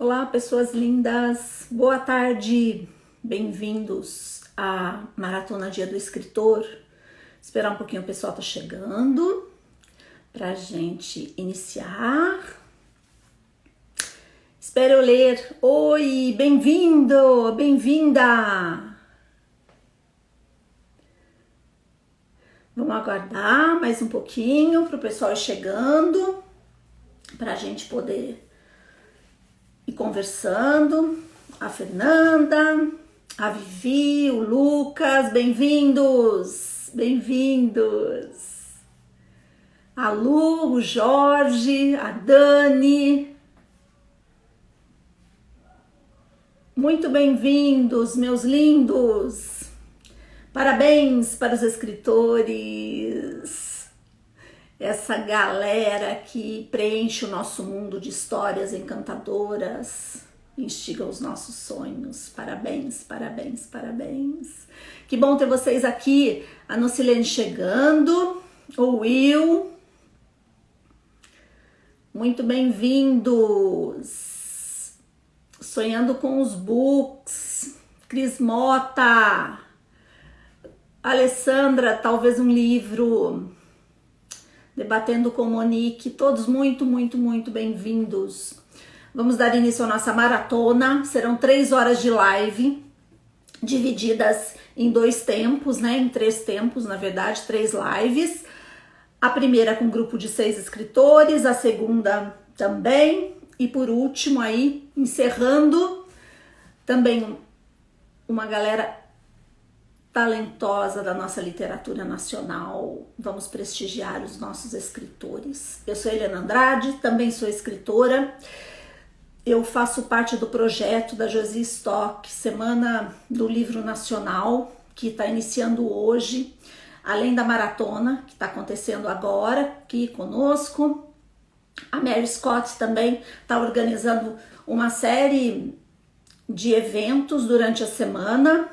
Olá, pessoas lindas, boa tarde, bem-vindos à Maratona Dia do Escritor. Esperar um pouquinho, o pessoal tá chegando pra gente iniciar. Espero eu ler. Oi, bem-vindo, bem-vinda. Vamos aguardar mais um pouquinho para o pessoal ir chegando, pra gente poder e conversando. A Fernanda, a Vivi, o Lucas, bem-vindos, bem-vindos. A Lu, o Jorge, a Dani. Muito bem-vindos, meus lindos. Parabéns para os escritores. Essa galera que preenche o nosso mundo de histórias encantadoras, instiga os nossos sonhos. Parabéns, parabéns, parabéns. Que bom ter vocês aqui. A Nocilene chegando, o Will. Muito bem-vindos. Sonhando com os books. Cris Mota. Alessandra, talvez um livro. Debatendo com Monique, todos muito, muito, muito bem-vindos. Vamos dar início à nossa maratona. Serão 3 horas de live, divididas em 2 tempos, né? Em 3 tempos, na verdade, 3 lives. A primeira com um grupo de 6 escritores, a segunda também. E por último aí, encerrando, também uma galera talentosa da nossa literatura nacional. Vamos prestigiar os nossos escritores. Eu sou Helena Andrade, também sou escritora. Eu faço parte do projeto da Josi Stock, Semana do Livro Nacional, que está iniciando hoje, além da maratona, que está acontecendo agora aqui conosco. A Mary Scott também está organizando uma série de eventos durante a semana.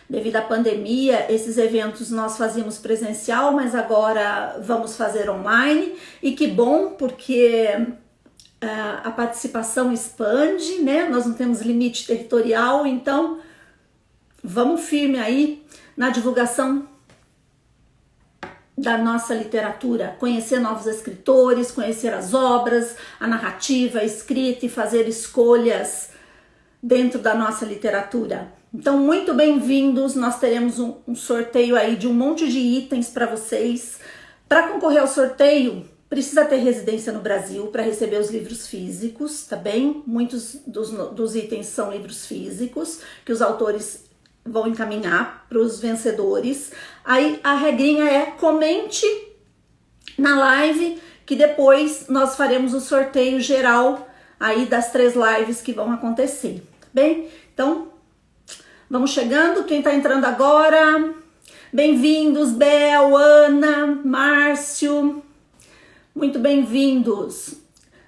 Devido à pandemia, esses eventos nós fazíamos presencial, mas agora vamos fazer online. E que bom, porque a participação expande, né? Nós não temos limite territorial, então vamos firme aí na divulgação da nossa literatura. Conhecer novos escritores, conhecer as obras, a narrativa, a escrita e fazer escolhas dentro da nossa literatura. Então, muito bem-vindos. Nós teremos um sorteio aí de um monte de itens para vocês. Para concorrer ao sorteio, precisa ter residência no Brasil para receber os livros físicos, tá bem? Muitos dos itens são livros físicos que os autores vão encaminhar para os vencedores. Aí a regrinha é: comente na live, que depois nós faremos o sorteio geral aí das 3 lives que vão acontecer, tá bem? Então, vamos chegando, quem tá entrando agora, bem-vindos, Bel, Ana, Márcio, muito bem-vindos.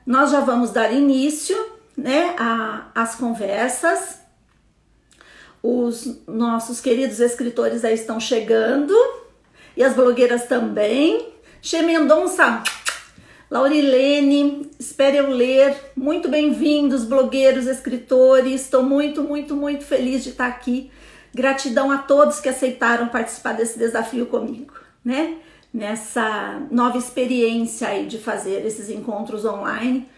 Nós já vamos dar início, né, às conversas. Os nossos queridos escritores aí estão chegando, e as blogueiras também. Che Mendonça, Laurilene, espere eu ler. Muito bem-vindos, blogueiros, escritores. Estou muito, muito, muito feliz de estar aqui. Gratidão a todos que aceitaram participar desse desafio comigo, né? Nessa nova experiência aí de fazer esses encontros online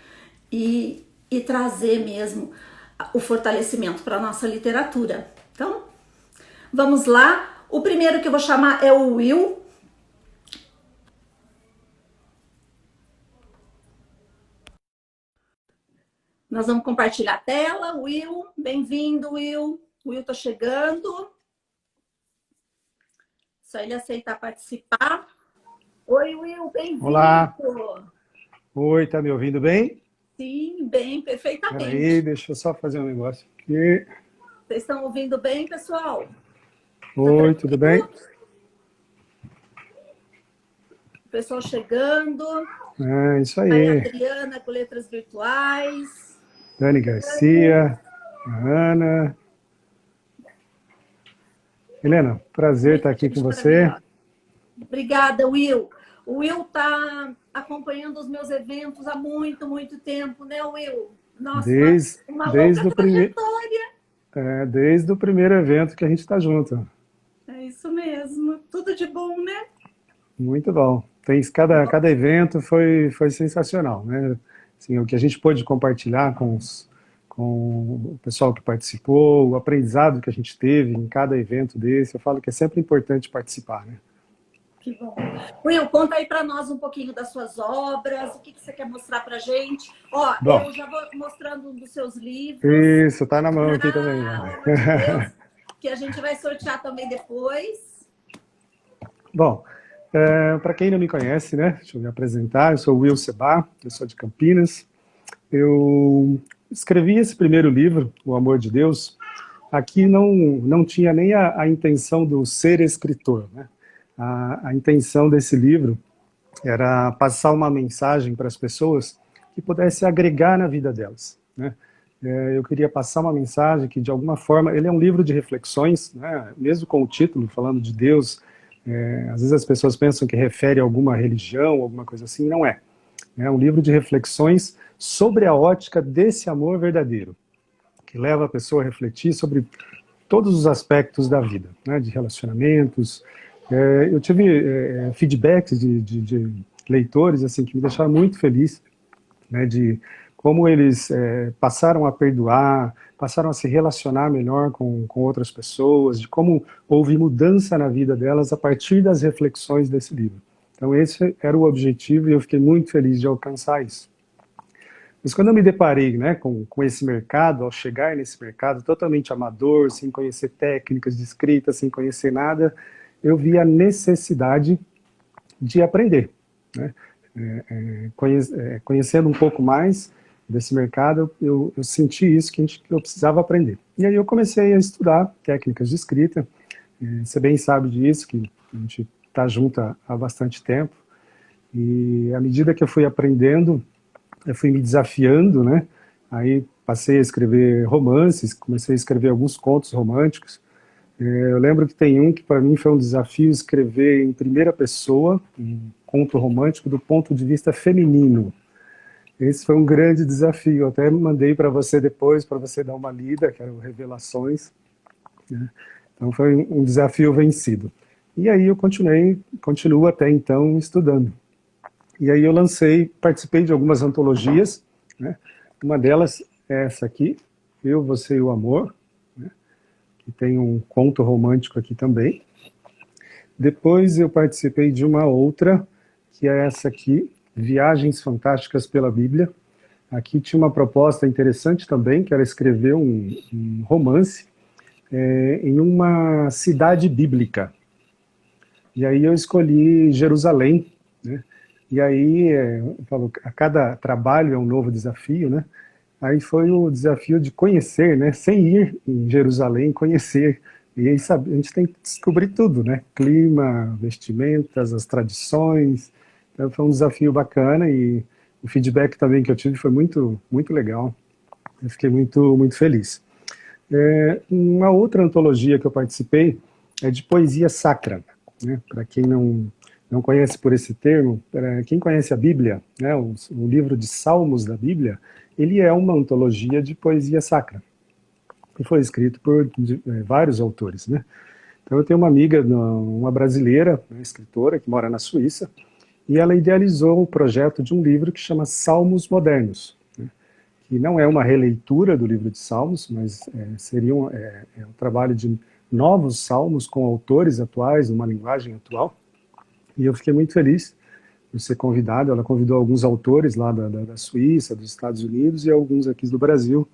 e trazer mesmo o fortalecimento para a nossa literatura. Então, vamos lá. O primeiro que eu vou chamar é o Will. Nós vamos compartilhar a tela. Will, bem-vindo, Will. O Will tá chegando. Só ele aceitar participar. Oi, Will, bem-vindo. Olá. Oi, tá me ouvindo bem? Sim, bem, perfeitamente. Peraí, deixa eu só fazer um negócio aqui. Vocês estão ouvindo bem, pessoal? Oi, tudo bem? O pessoal chegando. É, isso aí. Aí a Adriana com letras virtuais. Dani Garcia, a Ana. Helena, prazer estar aqui com você. Obrigada, Will. O Will está acompanhando os meus eventos há muito, muito tempo, né, Will? Nossa, desde, uma longa desde o prime, trajetória. desde o primeiro evento que a gente está junto. É isso mesmo. Tudo de bom, né? Muito bom. Cada evento foi sensacional, né? Assim, o que a gente pôde compartilhar com o pessoal que participou, o aprendizado que a gente teve em cada evento desse, eu falo que é sempre importante participar, né? Que bom. Will, conta aí para nós um pouquinho das suas obras, o que você quer mostrar para gente. Ó, Bom, eu já vou mostrando um dos seus livros. isso, tá na mão aqui também. Ah, Ó. amor de Deus, que a gente vai sortear também depois. Bom, para quem não me conhece, né? Deixa eu me apresentar. Eu sou o Will Seba, eu sou de Campinas. Eu escrevi esse primeiro livro, O Amor de Deus. Aqui não tinha nem a intenção do ser escritor, né? A intenção desse livro era passar uma mensagem para as pessoas que pudesse agregar na vida delas, né? Eu queria passar uma mensagem que, de alguma forma, ele é um livro de reflexões, né? Mesmo com o título, falando de Deus, às vezes as pessoas pensam que refere a alguma religião, alguma coisa assim, não é. É um livro de reflexões sobre a ótica desse amor verdadeiro, que leva a pessoa a refletir sobre todos os aspectos da vida, né? De relacionamentos. Eu tive feedbacks de leitores assim que me deixaram muito feliz, né? De como eles passaram a perdoar, passaram a se relacionar melhor com outras pessoas, de como houve mudança na vida delas a partir das reflexões desse livro. Então esse era o objetivo e eu fiquei muito feliz de alcançar isso. Mas quando eu me deparei, né, com esse mercado, ao chegar nesse mercado totalmente amador, sem conhecer técnicas de escrita, sem conhecer nada, eu vi a necessidade de aprender, né? Conhecendo um pouco mais desse mercado, eu senti isso, que eu precisava aprender. E aí eu comecei a estudar técnicas de escrita. Você bem sabe disso, que a gente está junto há bastante tempo. E à medida que eu fui aprendendo, eu fui me desafiando, né? Aí passei a escrever romances, comecei a escrever alguns contos românticos. Eu lembro que tem um que para mim foi um desafio escrever em primeira pessoa, um conto romântico do ponto de vista feminino. Esse foi um grande desafio. Eu até mandei para você depois, para você dar uma lida, que eram Revelações, né? Então foi um desafio vencido. E aí eu continuo até então estudando. E aí eu participei de algumas antologias, né? Uma delas é essa aqui, Eu, Você e o Amor, né? Que tem um conto romântico aqui também. Depois eu participei de uma outra, que é essa aqui, Viagens Fantásticas pela Bíblia. Aqui tinha uma proposta interessante também, que era escrever um romance em uma cidade bíblica. E aí eu escolhi Jerusalém, né? E aí, eu falo, a cada trabalho é um novo desafio, né? Aí foi o desafio de conhecer, né? Sem ir em Jerusalém, conhecer. E aí, sabe, a gente tem que descobrir tudo, né? Clima, vestimentas, as tradições. Então foi um desafio bacana e o feedback também que eu tive foi muito, muito legal. Eu fiquei muito, muito feliz. Uma outra antologia que eu participei é de poesia sacra, né? Para quem não conhece por esse termo, quem conhece a Bíblia, né, o livro de Salmos da Bíblia, ele é uma antologia de poesia sacra, que foi escrito por vários autores, né? Então eu tenho uma amiga, uma brasileira, uma escritora, que mora na Suíça, e ela idealizou o projeto de um livro que chama Salmos Modernos, né, que não é uma releitura do livro de Salmos, mas seria um trabalho de novos salmos com autores atuais, numa linguagem atual. E eu fiquei muito feliz por ser convidado. Ela convidou alguns autores lá da Suíça, dos Estados Unidos e alguns aqui do Brasil.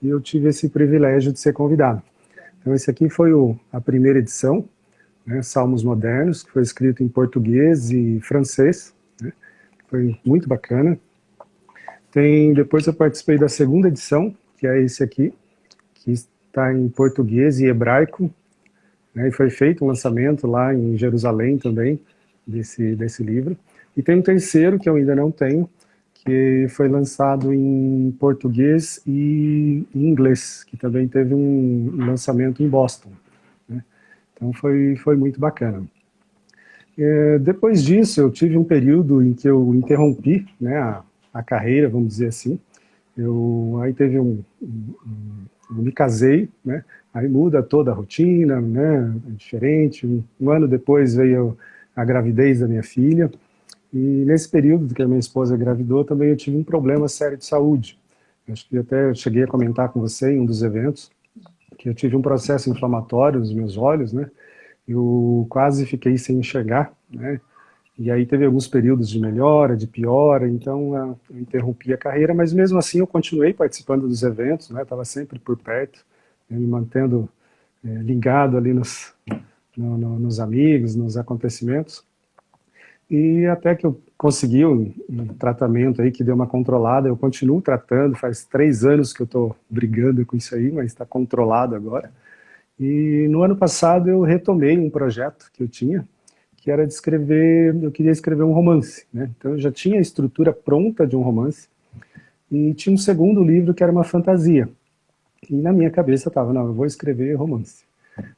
E eu tive esse privilégio de ser convidado. Então, esse aqui foi a primeira edição, né, Salmos Modernos, que foi escrito em português e francês, né, foi muito bacana. Depois eu participei da segunda edição, que é esse aqui, que está em português e hebraico, né, e foi feito um lançamento lá em Jerusalém também, desse livro. E tem um terceiro, que eu ainda não tenho, que foi lançado em português e em inglês, que também teve um lançamento em Boston, né? Então foi muito bacana. Depois disso, eu tive um período em que eu interrompi, né, a carreira, vamos dizer assim. Aí teve eu me casei, né? Aí muda toda a rotina, né? É diferente. Um ano depois veio a gravidez da minha filha. E nesse período que a minha esposa engravidou, também eu tive um problema sério de saúde. Acho que até eu cheguei a comentar com você em um dos eventos que eu tive um processo inflamatório nos meus olhos, né? Eu quase fiquei sem enxergar, né? E aí teve alguns períodos de melhora, de piora, então eu interrompi a carreira, mas mesmo assim eu continuei participando dos eventos, né? Estava sempre por perto, me mantendo ligado ali nos amigos, nos acontecimentos. E até que eu consegui um tratamento aí que deu uma controlada, eu continuo tratando, faz 3 anos que eu estou brigando com isso aí, mas está controlado agora. E no ano passado eu retomei um projeto que eu tinha, que era de escrever, eu queria escrever um romance, né? Então eu já tinha a estrutura pronta de um romance, e tinha um segundo livro que era uma fantasia. E na minha cabeça estava, não, eu vou escrever romance.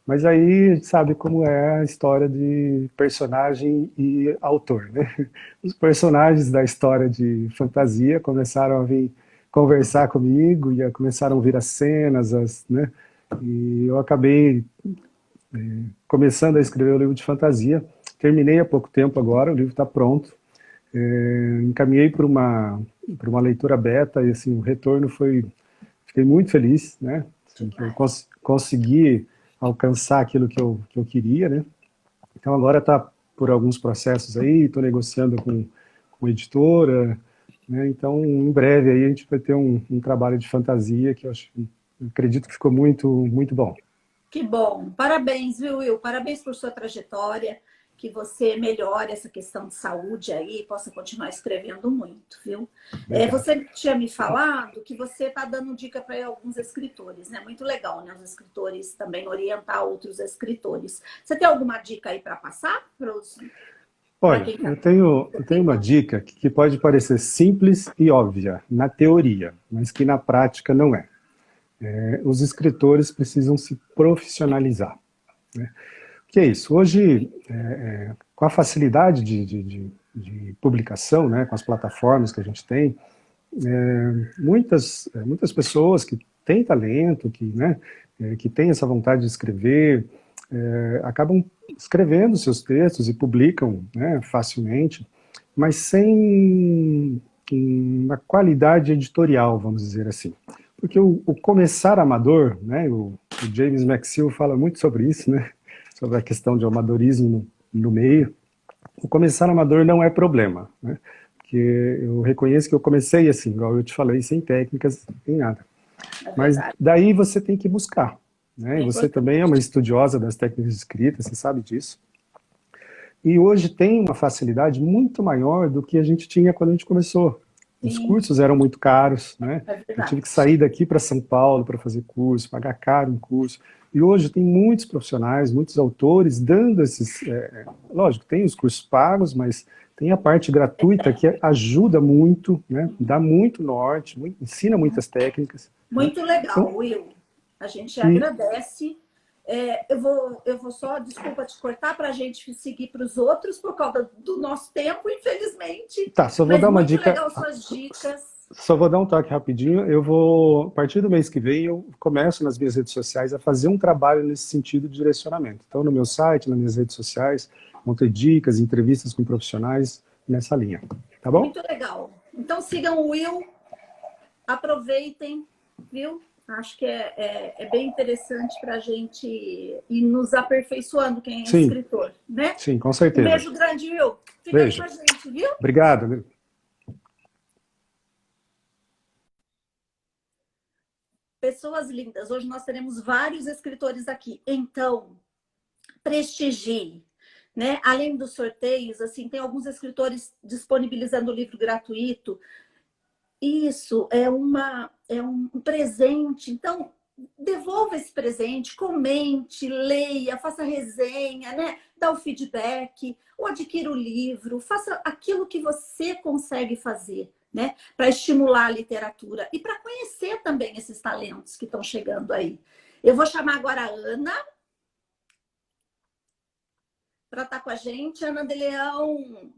Mas aí, sabe como é a história de personagem e autor, né? Os personagens da história de fantasia começaram a vir conversar comigo e começaram a vir as cenas, né? E eu acabei começando a escrever o livro de fantasia. Terminei há pouco tempo agora, o livro está pronto. Encaminhei para uma leitura beta e assim, o retorno foi... Fiquei muito feliz, né? Assim, que eu consegui alcançar aquilo que eu queria, né? Então agora está por alguns processos aí, estou negociando com editora, né? Então em breve aí a gente vai ter um trabalho de fantasia que eu acredito que ficou muito bom. Que bom. Parabéns, viu, Will? Parabéns por sua trajetória. Que você melhore essa questão de saúde aí, possa continuar escrevendo muito, viu? Obrigado. Você tinha me falado que você está dando dica para alguns escritores, né? Muito legal, né? Os escritores também orientar outros escritores. Você tem alguma dica aí para passar para Olha, quem está eu tenho uma dica que pode parecer simples e óbvia na teoria, mas que na prática não é. Os escritores precisam se profissionalizar, né? O que é isso? Hoje, com a facilidade de publicação, né, com as plataformas que a gente tem, muitas pessoas que têm talento, que têm essa vontade de escrever, acabam escrevendo seus textos e publicam, né, facilmente, mas sem uma qualidade editorial, vamos dizer assim. Porque o começar amador, né, o James McSeel fala muito sobre isso, né, sobre a questão de amadorismo no meio. O começar amador não é problema, né? Porque eu reconheço que eu comecei assim, igual eu te falei, sem técnicas, sem nada. É Mas verdade. daí você tem que buscar, né? É E você importante. também é uma estudiosa das técnicas de escrita, você sabe disso. E hoje tem uma facilidade muito maior do que a gente tinha quando a gente começou. Os Sim, cursos eram muito caros, né? é Eu tive verdade. que sair daqui para São Paulo para fazer curso, pagar caro um curso. E hoje tem muitos profissionais, muitos autores dando esses... lógico, tem os cursos pagos, mas tem a parte gratuita que ajuda muito, né? Dá muito norte, ensina muitas técnicas, né? Muito legal, Então, Will. A gente e, agradece. Eu vou só, desculpa te cortar, para a gente seguir para os outros por causa do nosso tempo, infelizmente. tá, só vou Mas dar uma muito dica. legal suas dicas. Só vou dar um toque rapidinho. Eu vou, a partir do mês que vem, eu começo nas minhas redes sociais a fazer um trabalho nesse sentido de direcionamento. Então, no meu site, nas minhas redes sociais, vão ter dicas, entrevistas com profissionais nessa linha. Tá bom? Muito legal. Então sigam o Will, aproveitem, viu? Acho que é bem interessante para a gente ir nos aperfeiçoando, quem é Sim, escritor, né? sim, com Um certeza. beijo grande, Will. Fica aí com Beijo. a gente, viu? Obrigado. Pessoas lindas. Hoje nós teremos vários escritores aqui. Então, prestigie, né? Além dos sorteios, assim, tem alguns escritores disponibilizando o livro gratuito. Isso é um presente. Então, devolva esse presente, comente, leia, faça resenha, né? Dá o feedback, ou adquira o livro, faça aquilo que você consegue fazer, né? Para estimular a literatura e para conhecer também esses talentos que estão chegando aí. Eu vou chamar agora a Ana para estar com a gente. Ana de Leão.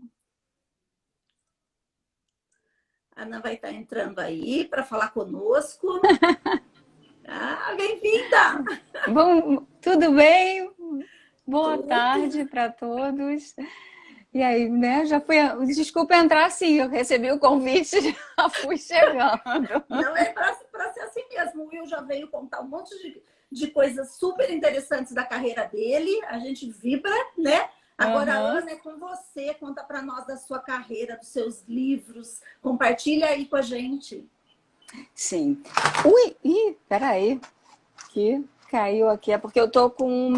A Ana vai estar entrando aí para falar conosco. Ah, bem-vinda! Bom, tudo bem? Boa Tudo. tarde para todos. E aí, né? Já fui. Desculpa entrar assim, eu recebi o convite, já fui chegando. Não é para ser assim mesmo. O Will já veio contar um monte de coisas super interessantes da carreira dele. A gente vibra, né? Agora, Aham. Ana, é com você. Conta para nós da sua carreira, dos seus livros. Compartilha aí com a gente. Sim. Ui, peraí, que caiu aqui. É porque eu tô com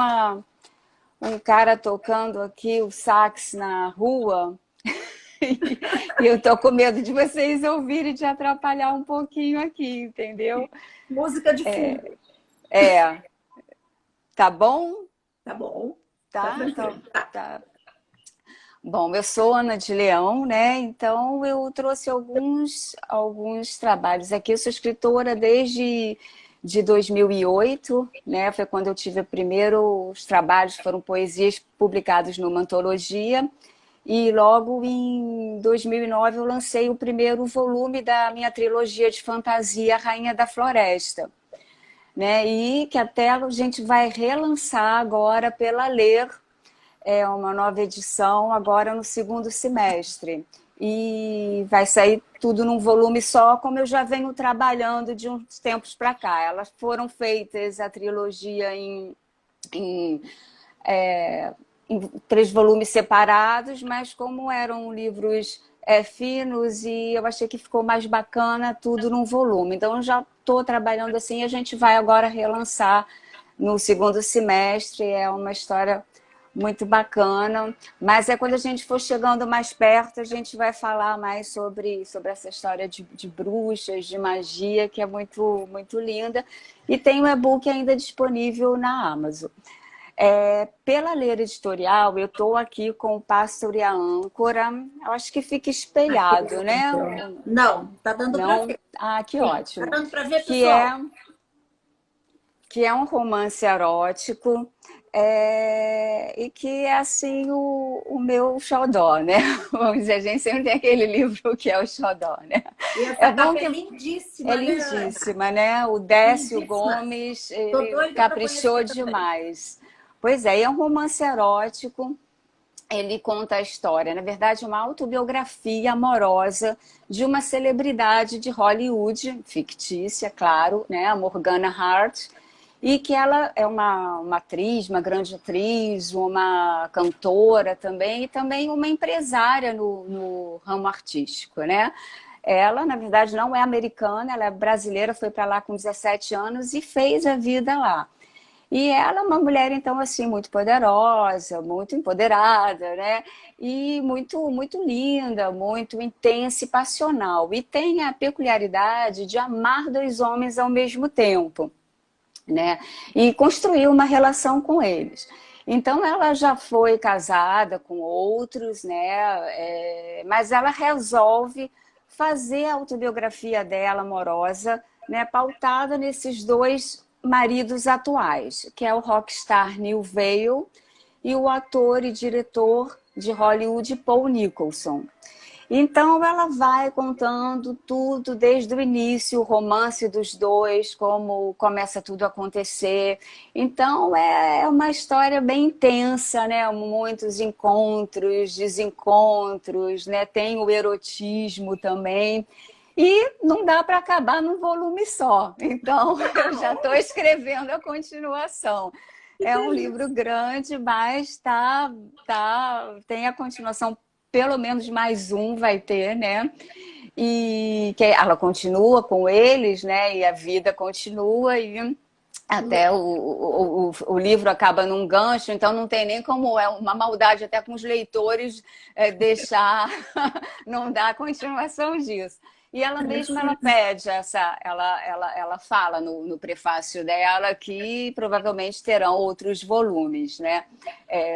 um cara tocando aqui o sax na rua. E eu tô com medo de vocês ouvirem e de atrapalhar um pouquinho aqui, entendeu? Música de fundo. É, tá bom? Tá bom? Tá Tá, tranquilo. Tá. tá. Bom, eu sou Ana de Leão, né? Então eu trouxe alguns trabalhos aqui. Eu sou escritora desde de 2008, né? Foi quando eu tive o primeiro, os trabalhos foram poesias publicados numa antologia. E logo em 2009 eu lancei o primeiro volume da minha trilogia de fantasia Rainha da Floresta, né? E que até a gente vai relançar agora pela Ler, é uma nova edição agora no segundo semestre. E vai sair tudo num volume só, como eu já venho trabalhando de uns tempos para cá. Elas foram feitas, a trilogia, em, em 3 volumes separados, mas como eram livros finos, e eu achei que ficou mais bacana tudo num volume. Então, eu já estou trabalhando assim, e a gente vai agora relançar no segundo semestre. É uma história muito bacana, mas é quando a gente for chegando mais perto, a gente vai falar mais sobre essa história de bruxas, de magia, que é muito, muito linda. E tem o e-book ainda disponível na Amazon. Pela Ler Editorial, eu estou aqui com o Pássaro e a Âncora. Eu acho que fica espelhado, né? Não, tá dando para Não? ver. Ah, que Sim, tá ótimo. dando para ver, Que pessoal. é, que é um romance erótico, e que é assim o meu xodó, né? Vamos dizer, a gente sempre tem aquele livro que é o xodó, né? E É essa bom capa é que lindíssima, é né, Ana? lindíssima, né? O Décio Lindíssima. Gomes, Tô ele doida para caprichou conhecer também. demais. Pois é, é um romance erótico. Ele conta a história, na verdade, uma autobiografia amorosa de uma celebridade de Hollywood, fictícia, claro, né? A Morgana Hart, e que ela é uma atriz, uma grande atriz, uma cantora também, e também uma empresária no ramo artístico, né? Ela, na verdade, não é americana, ela é brasileira, foi para lá com 17 anos e fez a vida lá. E ela é uma mulher, então, assim, muito poderosa, muito empoderada, né? E muito, muito linda, muito intensa e passional. E tem a peculiaridade de amar 2 homens ao mesmo tempo, né? E construir uma relação com eles. Então, ela já foi casada com outros, né? Mas ela resolve fazer a autobiografia dela amorosa, né? Pautada nesses 2 maridos atuais, que é o rockstar Neil Vale e o ator e diretor de Hollywood Paul Nicholson. Então ela vai contando tudo desde o início, o romance dos dois, como começa tudo a acontecer. Então é uma história bem intensa, né? Muitos encontros, desencontros, né? Tem o erotismo também. E não dá para acabar num volume só. Então eu já estou escrevendo a continuação. É um livro grande, mas tem a continuação, pelo menos mais um vai ter, né? E que ela continua com eles, né? E a vida continua, e até o livro acaba num gancho, então não tem nem como, é uma maldade até com os leitores, deixar, não dar continuação disso. E ela mesma, ela pede ela fala no prefácio dela que provavelmente terão outros volumes, né?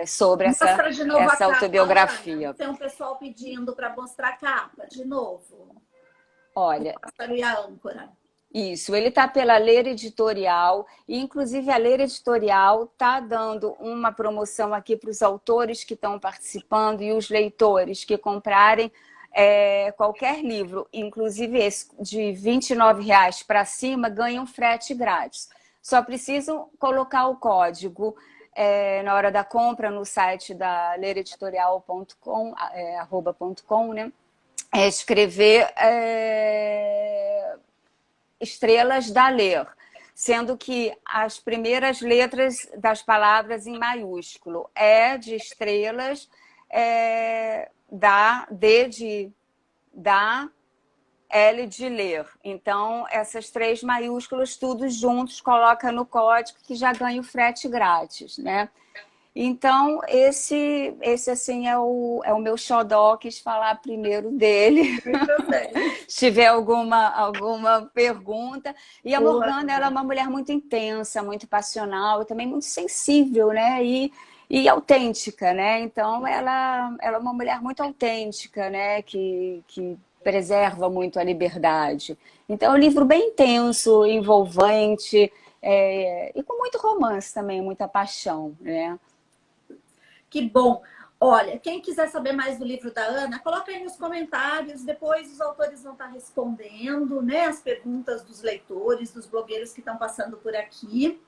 Sobre Mostra de novo a essa capa, Ana. autobiografia. Tem um pessoal pedindo para mostrar a capa de novo. O Olha, pássaro e a âncora. isso, ele está pela Ler Editorial, e inclusive a Ler Editorial está dando uma promoção aqui para os autores que estão participando e os leitores que comprarem qualquer livro, inclusive esse de R$ 29 para cima, ganha um frete grátis. Só precisam colocar o código na hora da compra no site da lereditorial.com, @.com, né? Escrever estrelas da Ler, sendo que as primeiras letras das palavras em maiúsculo de estrelas, da, L de ler. Então, essas 3 maiúsculas, tudo juntos, coloca no código que já ganha o frete grátis, né? Então, esse assim, é o meu xodó, quis falar primeiro dele. Muito bem. Se tiver alguma pergunta. E a Morgana, ela é uma mulher muito intensa, muito passional, e também muito sensível, né? E autêntica, né? Então, ela é uma mulher muito autêntica, né? Que preserva muito a liberdade. Então, é um livro bem intenso, envolvente, e com muito romance também, muita paixão, né? Que bom. Olha, quem quiser saber mais do livro da Ana, coloca aí nos comentários, depois os autores vão estar respondendo, né, as perguntas dos leitores, dos blogueiros que estão passando por aqui,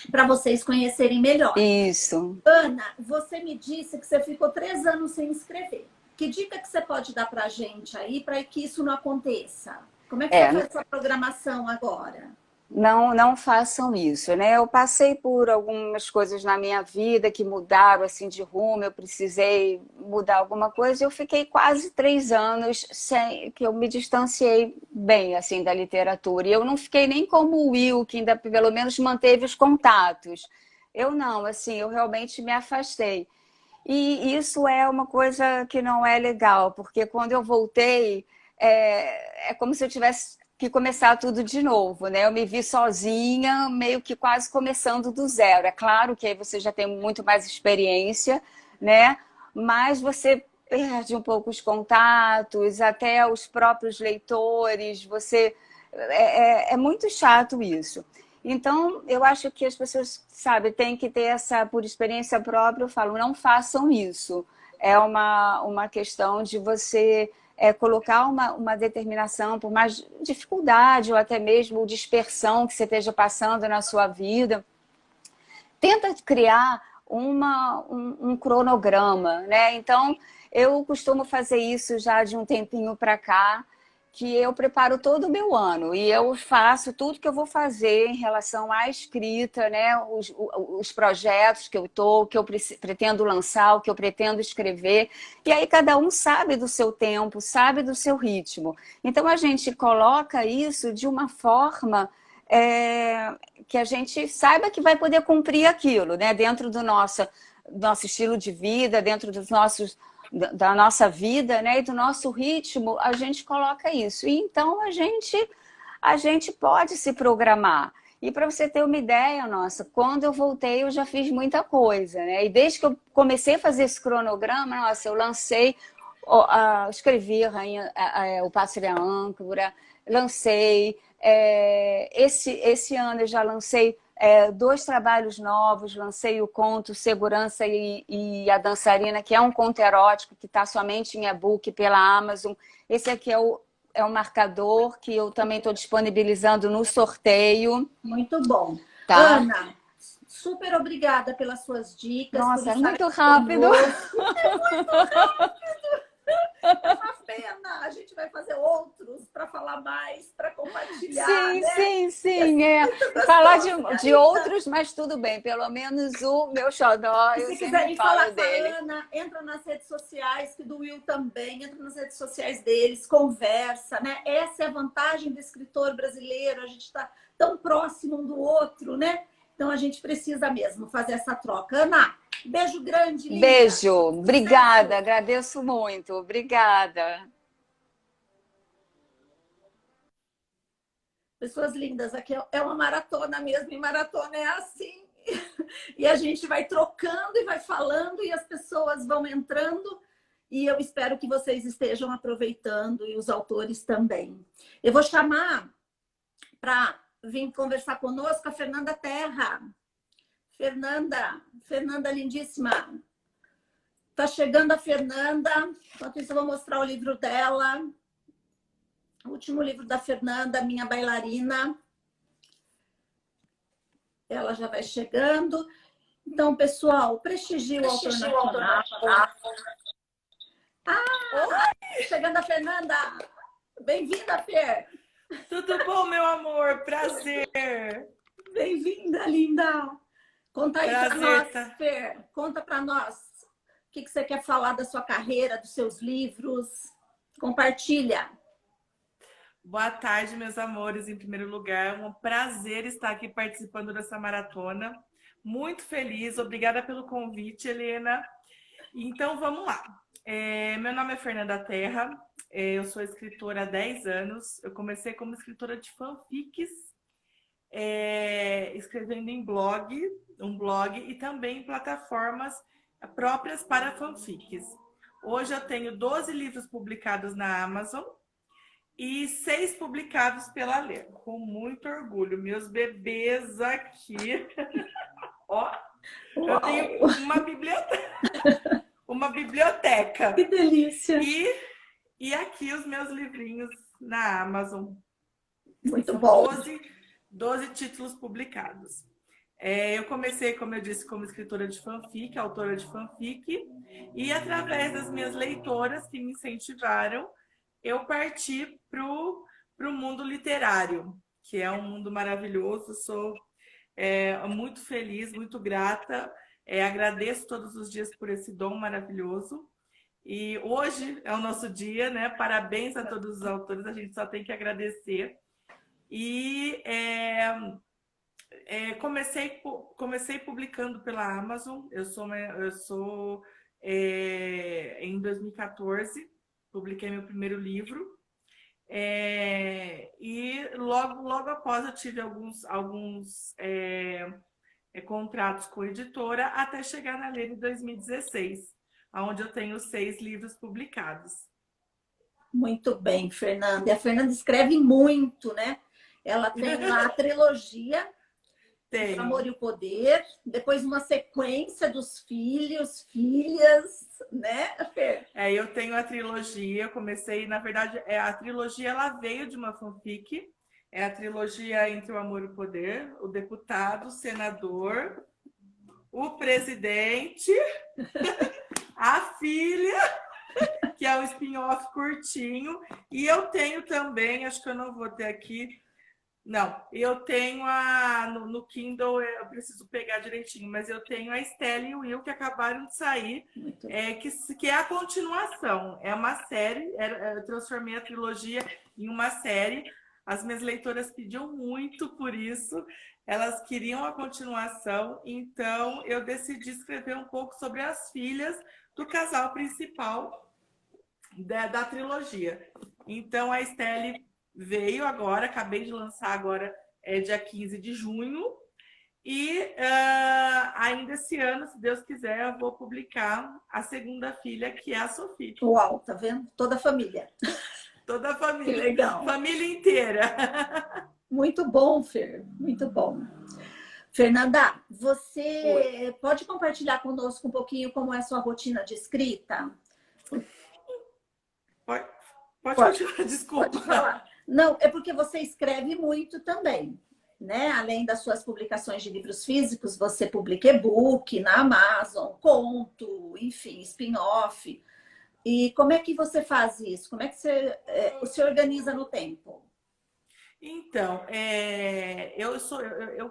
para vocês conhecerem melhor. Isso. Ana, você me disse que você ficou 3 anos sem escrever. Que dica que você pode dar para a gente aí para que isso não aconteça? Como é que você faz essa programação agora? Não façam isso, né? Eu passei por algumas coisas na minha vida que mudaram assim de rumo, eu precisei mudar alguma coisa e eu fiquei quase 3 anos sem que eu me distanciei bem assim da literatura. E eu não fiquei nem como o Will, que ainda pelo menos manteve os contatos. Eu não, assim, eu realmente me afastei. E isso é uma coisa que não é legal, porque quando eu voltei, é como se eu tivesse que começar tudo de novo, né? Eu me vi sozinha, meio que quase começando do zero. É claro que aí você já tem muito mais experiência, né? Mas você perde um pouco os contatos, até os próprios leitores, é muito chato isso. Então, eu acho que as pessoas, sabe, têm que ter essa, por experiência própria, eu falo, não façam isso. É uma questão de você colocar uma determinação, por mais dificuldade ou até mesmo dispersão que você esteja passando na sua vida. Tenta criar um cronograma, né? Então, eu costumo fazer isso já de um tempinho para cá, que eu preparo todo o meu ano e eu faço tudo que eu vou fazer em relação à escrita, né? Os projetos que eu pretendo lançar, o que eu pretendo escrever. E aí cada um sabe do seu tempo, sabe do seu ritmo. Então a gente coloca isso de uma forma que a gente saiba que vai poder cumprir aquilo, né? Dentro do nosso estilo de vida, dentro da nossa vida, né, e do nosso ritmo, a gente coloca isso. E então a gente pode se programar. E para você ter uma ideia, nossa, quando eu voltei eu já fiz muita coisa, né? E desde que eu comecei a fazer esse cronograma, nossa, eu lancei, escrevi O Pássaro e a Âncora, lancei, esse ano eu já lancei 2 trabalhos novos, lancei o conto Segurança e a Dançarina, que é um conto erótico que está somente em e-book pela Amazon. Esse aqui é o marcador, que eu também estou disponibilizando no sorteio. Muito bom. Tá? Ana, super obrigada pelas suas dicas. Nossa, é muito rápido. É muito rápido. É uma pena. A gente vai fazer outros para falar mais, para compartilhar. Sim, né? sim. Falar de outros, mas tudo bem. Pelo menos o meu xodó, e eu se sempre quiserem falo falar dele. com a Ana, entra nas redes sociais, que do Will também, entra nas redes sociais deles, conversa, né? Essa é a vantagem do escritor brasileiro, a gente está tão próximo um do outro, né? Então a gente precisa mesmo fazer essa troca. Ana, beijo grande, linda. Beijo, obrigada, agradeço muito, obrigada. Pessoas lindas, aqui é uma maratona mesmo, e maratona é assim. E a gente vai trocando e vai falando, e as pessoas vão entrando, e eu espero que vocês estejam aproveitando, e os autores também. Eu vou chamar para vir conversar conosco a Fernanda Terra. Fernanda lindíssima. Tá chegando a Fernanda. Enquanto isso, eu vou mostrar o livro dela. O último livro da Fernanda, Minha Bailarina. Ela já vai chegando. Então, pessoal, prestigie o autor nacional. Chegando a Fernanda. Bem-vinda, Fer. Tudo bom, meu amor? Prazer. Bem-vinda, linda. Conta aí para nós, Tá? Fer. Conta para nós. O que você quer falar da sua carreira, dos seus livros? Compartilha. Boa tarde, meus amores. Em primeiro lugar, um prazer estar aqui participando dessa maratona. Muito feliz. Obrigada pelo convite, Helena. Então, vamos lá. Meu nome é Fernanda Terra. Eu sou escritora há 10 anos. Eu comecei como escritora de fanfics, escrevendo em um blog e também em plataformas próprias para fanfics. Hoje eu tenho 12 livros publicados na Amazon e 6 publicados pela Ler, com muito orgulho. Meus bebês aqui. Ó, eu tenho uma biblioteca. Que delícia! E aqui os meus livrinhos na Amazon. Muito São bom. 12 títulos publicados. Eu comecei, como eu disse, como escritora de fanfic, autora de fanfic, e através das minhas leitoras que me incentivaram, eu parti para o mundo literário, que é um mundo maravilhoso. Sou muito feliz, muito grata, agradeço todos os dias por esse dom maravilhoso. E hoje é o nosso dia, né? Parabéns a todos os autores, a gente só tem que agradecer. E comecei publicando pela Amazon. Em 2014 publiquei meu primeiro livro, e logo após eu tive alguns contratos com editora até chegar na Ler em 2016, onde eu tenho 6 livros publicados. Muito bem, Fernanda. E a Fernanda escreve muito, né? Ela tem lá a trilogia O Amor e o Poder, depois uma sequência dos filhos, filhas, né, Fer? Eu tenho a trilogia, eu comecei, na verdade, a trilogia ela veio de uma fanfic, é a trilogia Entre o Amor e o Poder, o deputado, o senador, o presidente, a filha, que é um spin-off curtinho, e eu tenho também, acho que eu não vou ter aqui, não, eu tenho no Kindle, eu preciso pegar direitinho, mas eu tenho a Estela e o Will, que acabaram de sair, que é a continuação. É uma série, eu transformei a trilogia em uma série. As minhas leitoras pediam muito por isso, elas queriam a continuação, então eu decidi escrever um pouco sobre as filhas do casal principal da trilogia. Então a Estela veio agora, acabei de lançar agora, dia 15 de junho. E ainda esse ano, se Deus quiser, eu vou publicar a segunda filha, que é a Sofia. Uau, tá vendo? Toda a família. Toda a família. Que legal. Família inteira. Muito bom, Fer. Muito bom. Fernanda, você pode compartilhar conosco um pouquinho como é a sua rotina de escrita? Pode continuar, desculpa. Pode falar. Não, é porque você escreve muito também, né? Além das suas publicações de livros físicos, você publica e-book na Amazon, conto, enfim, spin-off. E como é que você faz isso? Como é que você se organiza no tempo? Então,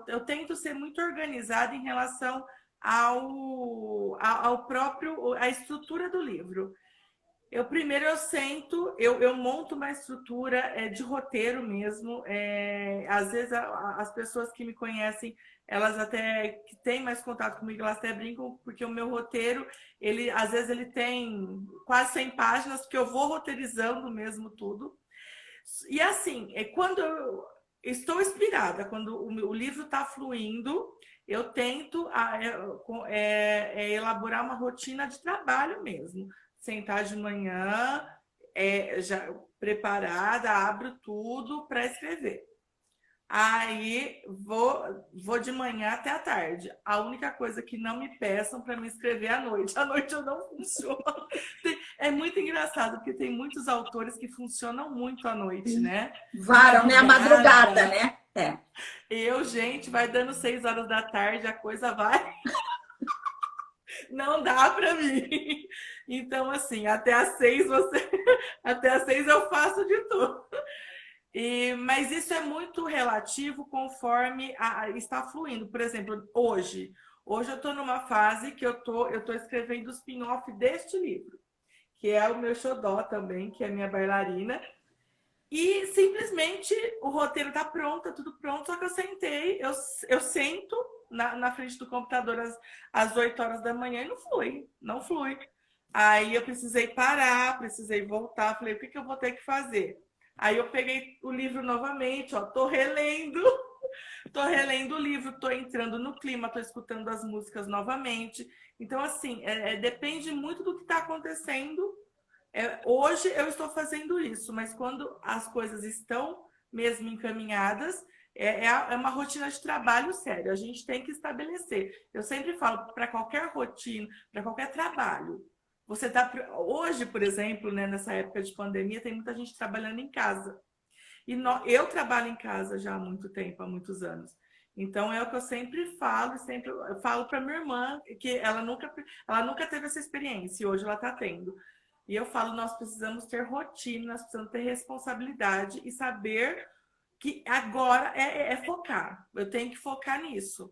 eu tento ser muito organizada em relação ao próprio, à estrutura do livro. Primeiro eu sento, eu monto uma estrutura de roteiro mesmo. Às vezes as pessoas que me conhecem, elas até que têm mais contato comigo, elas até brincam, porque o meu roteiro, às vezes ele tem quase 100 páginas, porque eu vou roteirizando mesmo tudo. E assim, quando eu estou inspirada, quando o livro está fluindo, eu tento elaborar uma rotina de trabalho mesmo. Sentar de manhã, já preparada, abro tudo para escrever. Aí vou de manhã até a tarde. A única coisa que não me peçam para me escrever à noite. À noite eu não funciono. É muito engraçado, porque tem muitos autores que funcionam muito à noite, né? Varam, né? A madrugada, né? É. Eu, gente, vai dando 6 horas da tarde, a coisa vai. Não dá para mim. Então, assim, até às 6 até às 6 eu faço de tudo. Mas isso é muito relativo conforme está fluindo. Por exemplo, hoje eu estou numa fase que eu tô escrevendo o spin-off deste livro, que é o meu xodó também, que é a minha bailarina. E simplesmente o roteiro está pronto, tudo pronto, só que eu sentei, eu sento na frente do computador às 8 horas da manhã e não flui. Aí eu precisei parar, precisei voltar, falei, o que eu vou ter que fazer? Aí eu peguei o livro novamente, ó, tô relendo o livro, tô entrando no clima, tô escutando as músicas novamente. Então, assim, depende muito do que está acontecendo. Hoje eu estou fazendo isso, mas quando as coisas estão mesmo encaminhadas, é uma rotina de trabalho sério. A gente tem que estabelecer. Eu sempre falo, para qualquer rotina, para qualquer trabalho, você tá hoje, por exemplo, né, nessa época de pandemia, tem muita gente trabalhando em casa. E eu trabalho em casa já há muito tempo, há muitos anos. Então é o que eu sempre falo, eu falo para minha irmã que ela nunca teve essa experiência e hoje ela está tendo. E eu falo, nós precisamos ter rotina, nós precisamos ter responsabilidade e saber que agora é focar. Eu tenho que focar nisso.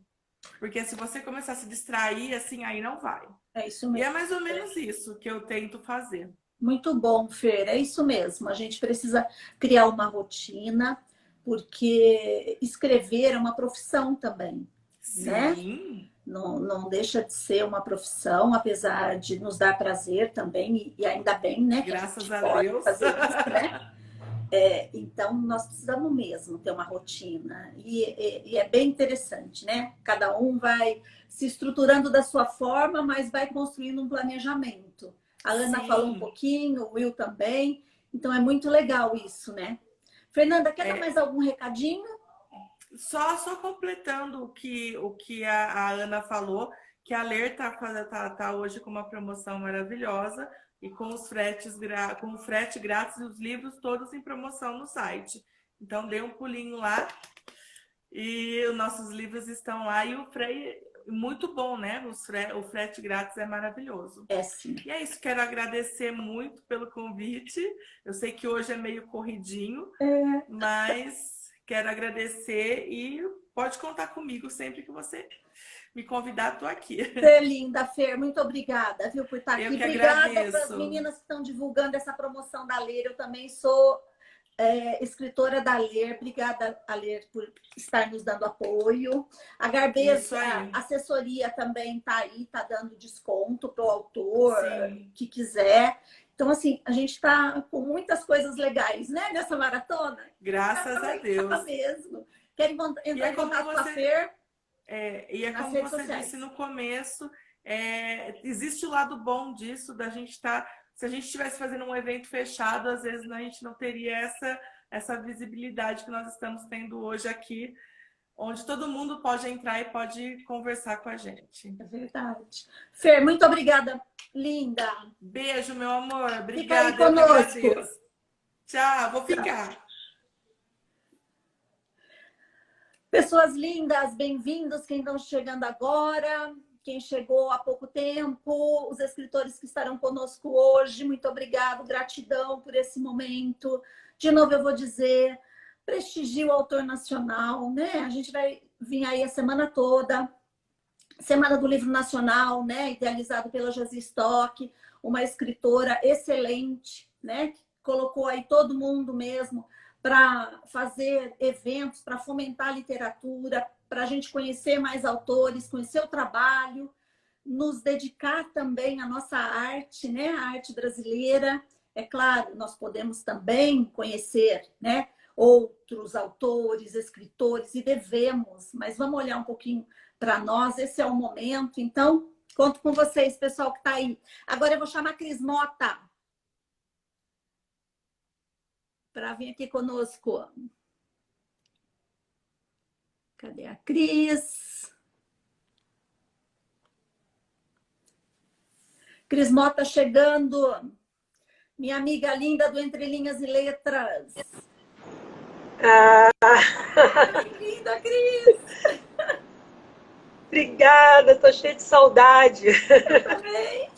Porque se você começar a se distrair, assim, aí não vai. É isso E mesmo. é mais ou menos isso que eu tento fazer. Muito bom, Fer, é isso mesmo. A gente precisa criar uma rotina, porque escrever é uma profissão também, né? Sim. Não deixa de ser uma profissão, apesar de nos dar prazer também, e ainda bem, né? Que Graças a gente a pode Deus. fazer isso, né? Então, nós precisamos mesmo ter uma rotina. E é bem interessante, né? Cada um vai se estruturando da sua forma, mas vai construindo um planejamento. A Ana falou um pouquinho, o Will também. Então, é muito legal isso, né? Fernanda, quer dar mais algum recadinho? Só completando o que a Ana falou, que a Ler tá hoje com uma promoção maravilhosa e com os com o frete grátis e os livros todos em promoção no site. Então dê um pulinho lá e os nossos livros estão lá e o frete muito bom, né? O frete grátis é maravilhoso. É sim. E é isso, quero agradecer muito pelo convite. Eu sei que hoje é meio corridinho, mas quero agradecer e pode contar comigo sempre que você me convidar, estou aqui. Você é linda, Fer. Muito obrigada, viu, por estar aqui. Eu que obrigada agradeço. para as meninas que estão divulgando essa promoção da Ler. Eu também sou escritora da Ler. Obrigada, a Ler, por estar nos dando apoio. A Garbez, a assessoria também está aí, está dando desconto para o autor que quiser. Então, assim, a gente está com muitas coisas legais, né, nessa maratona. Graças a Deus. Mesmo. Quer entrar em contato com a Fer? E é como você disse no começo, existe o lado bom disso, da gente estar... Se a gente estivesse fazendo um evento fechado, às vezes a gente não teria essa visibilidade que nós estamos tendo hoje aqui, onde todo mundo pode entrar e pode conversar com a gente. É verdade. Fer, muito obrigada, linda. Beijo, meu amor. Obrigada. Fica aí conosco. Tchau, vou ficar. Pessoas lindas, bem-vindos, quem estão chegando agora, quem chegou há pouco tempo, os escritores que estarão conosco hoje, muito obrigado, gratidão por esse momento. De novo eu vou dizer, prestigie o autor nacional, né? A gente vai vir aí a semana toda, Semana do Livro Nacional, né? Idealizado pela Josi Stock, uma escritora excelente, né? Que colocou aí todo mundo mesmo para fazer eventos, para fomentar a literatura, para a gente conhecer mais autores, conhecer o trabalho, nos dedicar também à nossa arte, né? A arte brasileira. É claro, nós podemos também conhecer, né? Outros autores, escritores, e devemos, mas vamos olhar um pouquinho para nós, esse é o momento. Então, conto com vocês, pessoal que está aí. Agora eu vou chamar a Cris Mota para vir aqui conosco. Cadê a Cris? Cris Mota chegando. Minha amiga linda do Entre Linhas e Letras. Ah, Bem-vinda, Cris! obrigada, tô cheia de saudade. Também.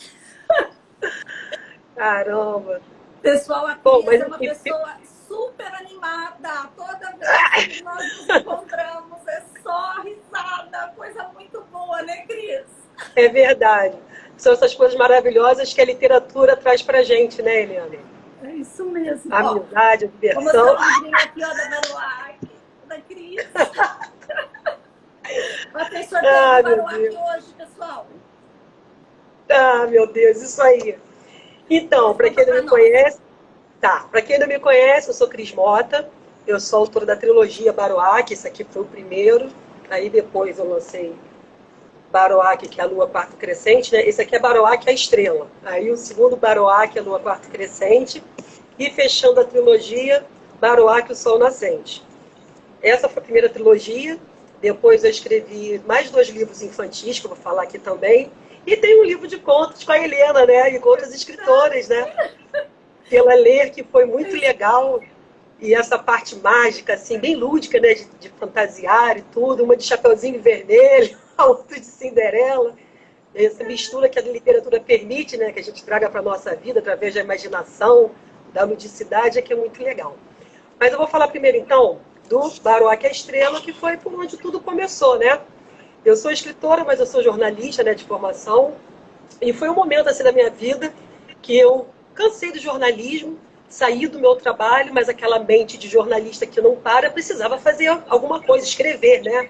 Caramba. Pessoal, a Bom, Cris mas é uma pessoa super animada. Toda vez que nós nos encontramos é só risada, coisa muito boa, né, Cris? é verdade. São essas coisas maravilhosas que a literatura traz pra gente, né, Helena? É isso mesmo. A Ó, amizade, a vou mostrar diversão. o livrinho aqui, ó, da Baruac, da Cris. Vai ter sorteio da Ah, meu Baruac Deus. hoje, pessoal. Ah, meu Deus, isso aí. Então, para Conta quem não pra me nós. conhece, tá. Para quem não me conhece, eu sou Cris Mota. Eu sou autora da trilogia Baroque. Esse aqui foi o primeiro. Aí depois eu lancei Baroque, que é a Lua Quarto Crescente, né? Esse aqui é Baroque, a Estrela. Aí o segundo Baroque é a Lua Quarto Crescente. E fechando a trilogia, Baroque, o Sol Nascente. Essa foi a primeira trilogia. Depois eu escrevi mais 2 livros infantis, que eu vou falar aqui também. E tem um livro de contos com a Helena, né? E com outras escritoras, né? Pela Ler, que foi muito legal. E essa parte mágica, assim, bem lúdica, né? De fantasiar e tudo. Uma de Chapeuzinho Vermelho, a outra de Cinderela. Essa mistura que a literatura permite, né? Que a gente traga para a nossa vida através da imaginação, da ludicidade, é que é muito legal. Mas eu vou falar primeiro, então, do Baroque a Estrela, que foi por onde tudo começou, né? Eu sou escritora, mas eu sou jornalista, né, de formação. E foi um momento assim da minha vida que eu cansei do jornalismo, saí do meu trabalho, mas aquela mente de jornalista que não para, precisava fazer alguma coisa, escrever, né?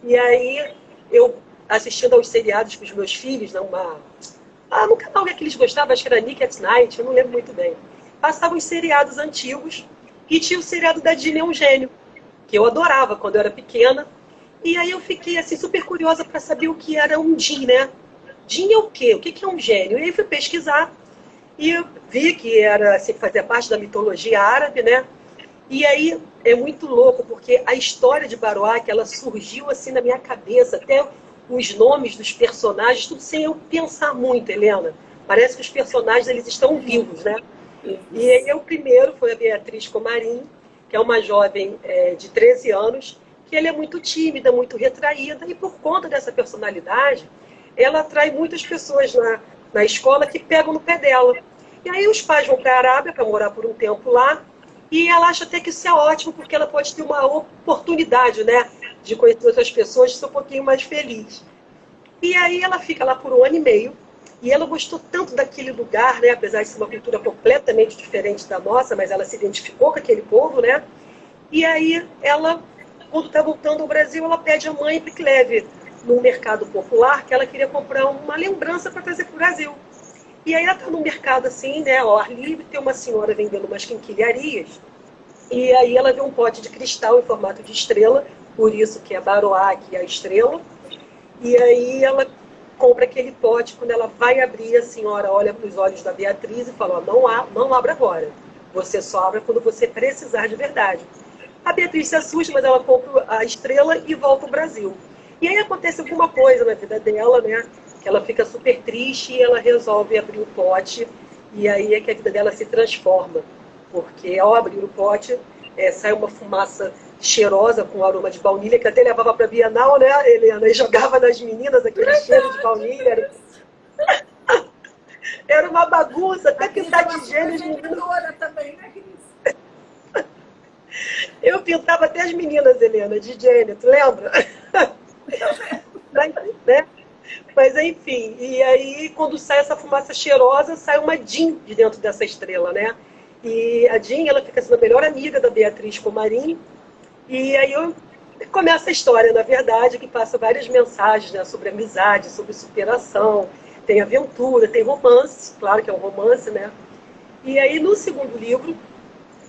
E aí eu, assistindo aos seriados com os meus filhos, né, no canal que eles gostavam, acho que era Nick at Night, eu não lembro muito bem. Passavam os seriados antigos e tinha o seriado da Dini é um Gênio, que eu adorava quando eu era pequena. E aí eu fiquei assim super curiosa para saber o que era um Jin, né? Jin é o quê? O que é um gênio? E aí fui pesquisar e eu vi que era assim, fazia parte da mitologia árabe, né? E aí é muito louco porque a história de Baroque, ela surgiu assim na minha cabeça, até os nomes dos personagens, tudo sem eu pensar muito, Helena. Parece que os personagens eles estão vivos, né? E aí o primeiro foi a Beatriz Comarim, que é uma jovem de 13 anos, que ela é muito tímida, muito retraída, e por conta dessa personalidade, ela atrai muitas pessoas na escola que pegam no pé dela. E aí os pais vão para a Arábia para morar por um tempo lá, e ela acha até que isso é ótimo, porque ela pode ter uma oportunidade, né, de conhecer outras pessoas, de ser um pouquinho mais feliz. E aí ela fica lá por 1 ano e meio, e ela gostou tanto daquele lugar, né, apesar de ser uma cultura completamente diferente da nossa, mas ela se identificou com aquele povo, né? E aí ela, quando está voltando ao Brasil, ela pede à mãe para que leve num mercado popular, que ela queria comprar uma lembrança para trazer para o Brasil. E aí ela está num mercado assim, né, ao ar livre, tem uma senhora vendendo umas quinquilharias, e aí ela vê um pote de cristal em formato de estrela, por isso que é Baroque a estrela. E aí ela compra aquele pote, quando ela vai abrir, a senhora olha para os olhos da Beatriz e fala, não abra agora, você só abre quando você precisar de verdade. A Beatriz se assusta, mas ela compra a estrela e volta ao Brasil. E aí acontece alguma coisa na vida dela, né? Que ela fica super triste e ela resolve abrir o pote, e aí é que a vida dela se transforma. Porque ao abrir o pote, sai uma fumaça cheirosa com aroma de baunilha, que até levava para a Bienal, né, Helena? E jogava nas meninas aquele cheiro de baunilha. Era uma bagunça, até pintar de gênio as meninas. Também, né, Cris? Eu pintava até as meninas, Helena, de gênio, tu lembra? Mas, né? Mas enfim, e aí quando sai essa fumaça cheirosa, sai uma Jean de dentro dessa estrela, né? E a Jean, ela fica sendo a melhor amiga da Beatriz Comarim. E aí começa a história, na verdade, que passa várias mensagens, né, sobre amizade, sobre superação, tem aventura, tem romance, claro que é um romance, né? E aí no segundo livro,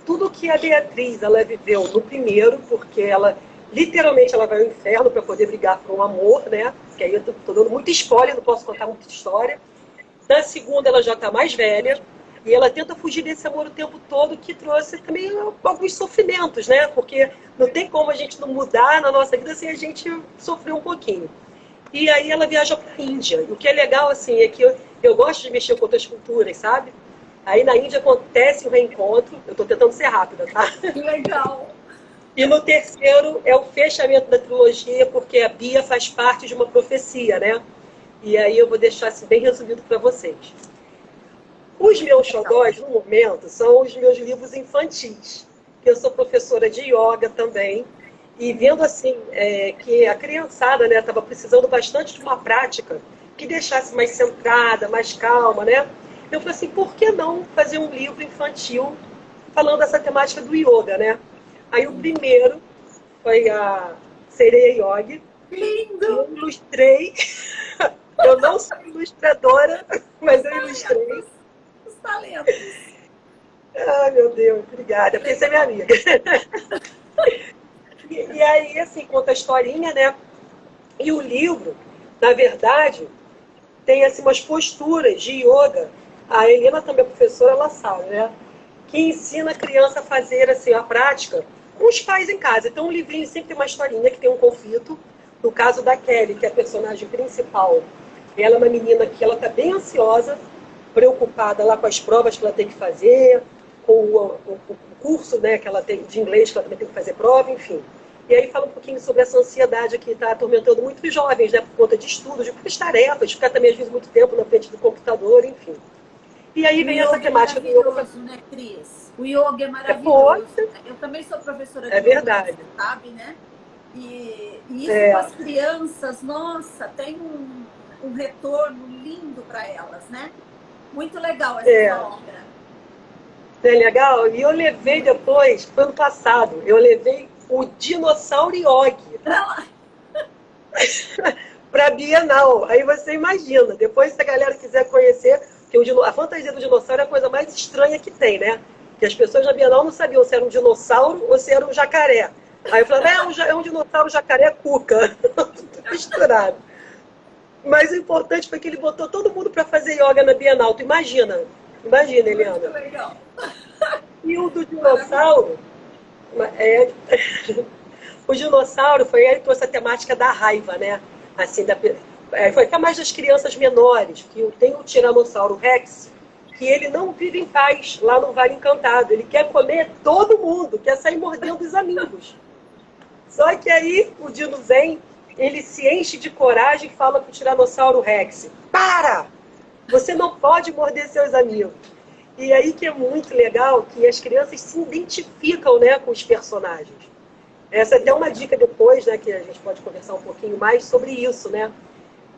tudo que a Beatriz ela viveu no primeiro, porque ela literalmente ela vai ao inferno para poder brigar por um amor, né? Que aí eu tô dando muito spoiler, não posso contar muita história. Na segunda ela já está mais velha, E ela tenta fugir desse amor o tempo todo, que trouxe também alguns sofrimentos, né? Porque não tem como a gente não mudar na nossa vida sem a gente sofrer um pouquinho. E aí ela viaja para a Índia. E o que é legal, assim, é que eu gosto de mexer com outras culturas, sabe? Aí na Índia acontece o reencontro. Eu estou tentando ser rápida, tá? Que legal! E no terceiro é o fechamento da trilogia, porque a Bia faz parte de uma profecia, né? E aí eu vou deixar assim, bem resumido para vocês. Os meus xodós, no momento, são os meus livros infantis. Eu sou professora de yoga também. E vendo assim, que a criançada estava precisando bastante de uma prática que deixasse mais centrada, mais calma, né? Eu falei assim, por que não fazer um livro infantil falando dessa temática do yoga, né? Aí o primeiro foi a Sereia Yogi. Lindo! Eu ilustrei. Eu não sou ilustradora, mas eu ilustrei. Os talentos. Ai, meu Deus, obrigada. Porque você é minha amiga. E aí, assim, conta a historinha, né? E o livro, na verdade, tem assim, umas posturas de yoga. A Helena também é professora, ela sabe, né? Que ensina a criança a fazer assim, a prática com os pais em casa. Então, o livrinho sempre tem uma historinha que tem um conflito. No caso da Kelly, que é a personagem principal, ela é uma menina que ela está bem ansiosa, preocupada lá com as provas que ela tem que fazer, com o curso, né, que ela tem de inglês, que ela também tem que fazer prova, enfim. E aí fala um pouquinho sobre essa ansiedade que está atormentando muitos jovens, né, por conta de estudos, de muitas tarefas, ficar também às vezes muito tempo na frente do computador, enfim. E aí vem essa temática do yoga. Né, Cris? O yoga é maravilhoso. Eu também sou professora de yoga, verdade. você sabe, né? E isso com as crianças, nossa, tem um retorno lindo para elas, né? Muito legal essa obra. É legal? E eu levei depois, foi ano passado, eu levei o Dinossauro Yogi para a Bienal. Aí você imagina, depois se a galera quiser conhecer, que a fantasia do dinossauro é a coisa mais estranha que tem, né? Que as pessoas na Bienal não sabiam se era um dinossauro ou se era um jacaré. Aí eu falei, é um dinossauro jacaré cuca. Misturado. Mas o importante foi que ele botou todo mundo para fazer yoga na Bienal. Tu imagina, Eliana. Muito legal. E o do dinossauro, o dinossauro foi ele que trouxe a temática da raiva, né? Assim, foi até mais das crianças menores, que tem o Tiranossauro Rex, que ele não vive em paz lá no Vale Encantado. Ele quer comer todo mundo, quer sair mordendo os amigos. Só que aí o Dino Zen, ele se enche de coragem e fala para o Tiranossauro Rex, para! Você não pode morder seus amigos. E aí que é muito legal que as crianças se identificam, né, com os personagens. Essa é até uma dica depois, né, que a gente pode conversar um pouquinho mais sobre isso, né?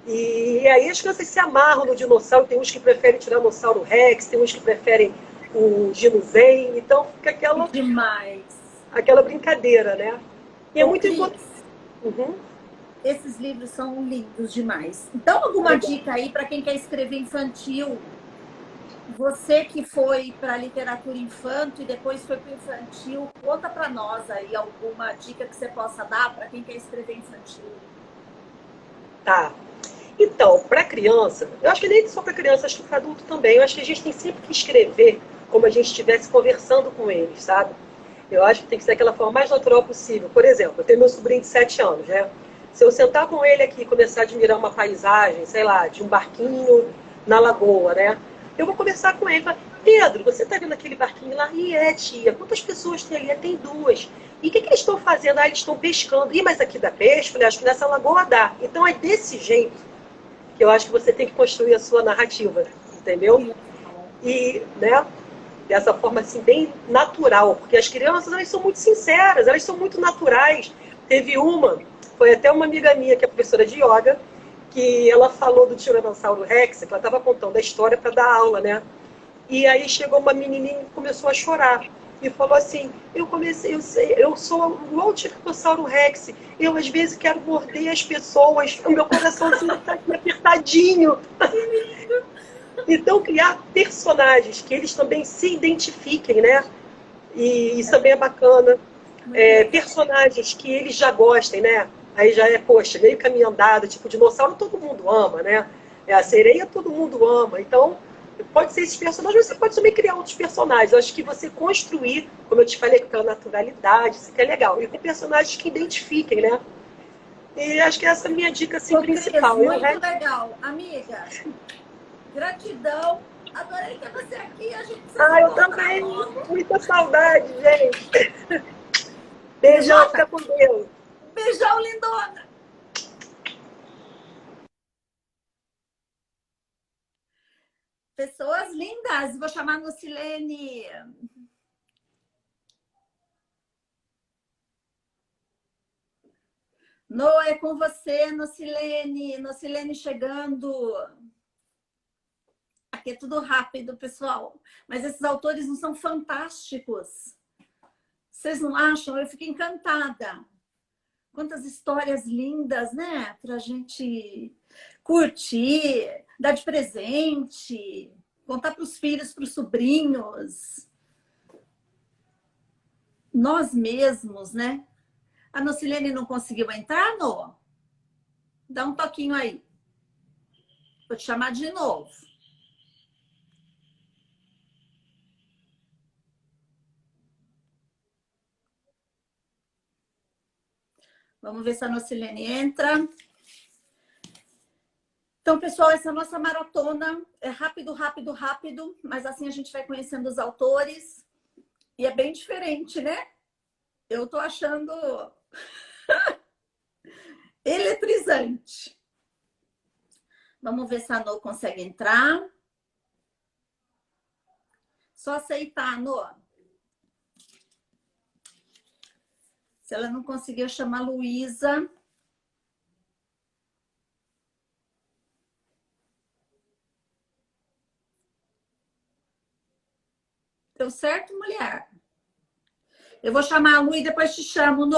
E aí as crianças se amarram no dinossauro, tem uns que preferem o Tiranossauro Rex, tem uns que preferem o Dino Zen, então fica aquela brincadeira, né? E é muito importante. Esses livros são lindos demais. Então, alguma dica aí para quem quer escrever infantil? Você que foi para a literatura infantil e depois foi para o infantil, conta para nós aí alguma dica que você possa dar para quem quer escrever infantil. Tá. Então, para criança, eu acho que nem só para criança, acho que para adulto também, eu acho que a gente tem sempre que escrever como a gente estivesse conversando com eles, sabe? Eu acho que tem que ser aquela forma mais natural possível. Por exemplo, eu tenho meu sobrinho de 7 anos, né? Se eu sentar com ele aqui e começar a admirar uma paisagem, sei lá, de um barquinho na lagoa, né? Eu vou conversar com ele, falar, Pedro, você está vendo aquele barquinho lá? E tia, quantas pessoas tem ali? Tem 2. E o que eles estão fazendo? Eles estão pescando. Mas aqui dá peixe? Falei, acho que nessa lagoa dá. Então é desse jeito que eu acho que você tem que construir a sua narrativa, entendeu? E, né, dessa forma assim, bem natural, porque as crianças, elas são muito sinceras, elas são muito naturais. Teve foi até uma amiga minha, que é professora de yoga, que ela falou do Tiranossauro Rex, que ela estava contando a história para dar aula, né? E aí chegou uma menininha e começou a chorar. E falou assim, eu sou igual o Tiranossauro Rex, eu às vezes quero morder as pessoas, o meu coraçãozinho está aqui apertadinho. Então, criar personagens que eles também se identifiquem, né? E isso também é bacana. Personagens que eles já gostem, né? Aí já poxa, meio caminho andado, tipo dinossauro todo mundo ama, né? A sereia todo mundo ama. Então, Pode ser esses personagens, mas você pode também criar outros personagens. Eu acho que você construir, como eu te falei, com aquela naturalidade, isso que é legal. E com personagens que identifiquem, né? E acho que essa é a minha dica assim, Ô, Cris, principal. muito legal. Amiga, gratidão. Adorei ter você aqui. A gente precisa se Eu encontrar também. logo. Muita saudade, gente. Beijão, fica com Deus. Beijão, lindona. Pessoas lindas. Vou chamar a Nocilene. No, é com você, Nocilene. Nocilene chegando. Aqui é tudo rápido, pessoal. Mas esses autores não são fantásticos? Vocês não acham? Eu fico encantada. Quantas histórias lindas, né? Pra gente curtir, dar de presente, contar para os filhos, para os sobrinhos. Nós mesmos, né? A Nocilene não conseguiu entrar, Nô? Dá um toquinho aí. Vou te chamar de novo. Vamos ver se a Nocilene entra. Então, pessoal, essa é a nossa maratona. É rápido, rápido, rápido. Mas assim a gente vai conhecendo os autores. E é bem diferente, né? Eu tô achando eletrizante. Vamos ver se a Nô consegue entrar. Só aceitar, Nô. Se ela não conseguir, eu chamo a Luísa. Deu certo, mulher? Eu vou chamar a Lu e depois te chamo, Nô.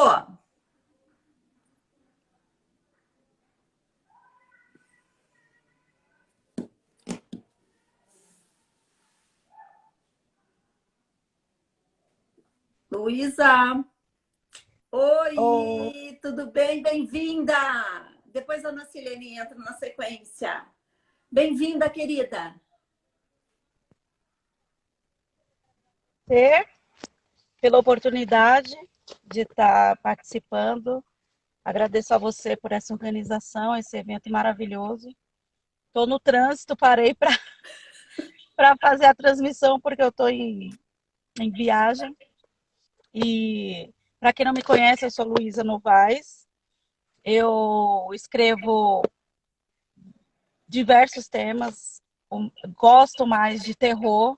Luísa. Oi, tudo bem? Bem-vinda! Depois a Nocilene entra na sequência. Bem-vinda, querida. Pela oportunidade de estar participando. Agradeço a você por essa organização, esse evento maravilhoso. Estou no trânsito, parei para fazer a transmissão, porque eu estou em viagem. E, para quem não me conhece, eu sou Luísa Novaes. Eu escrevo diversos temas, gosto mais de terror.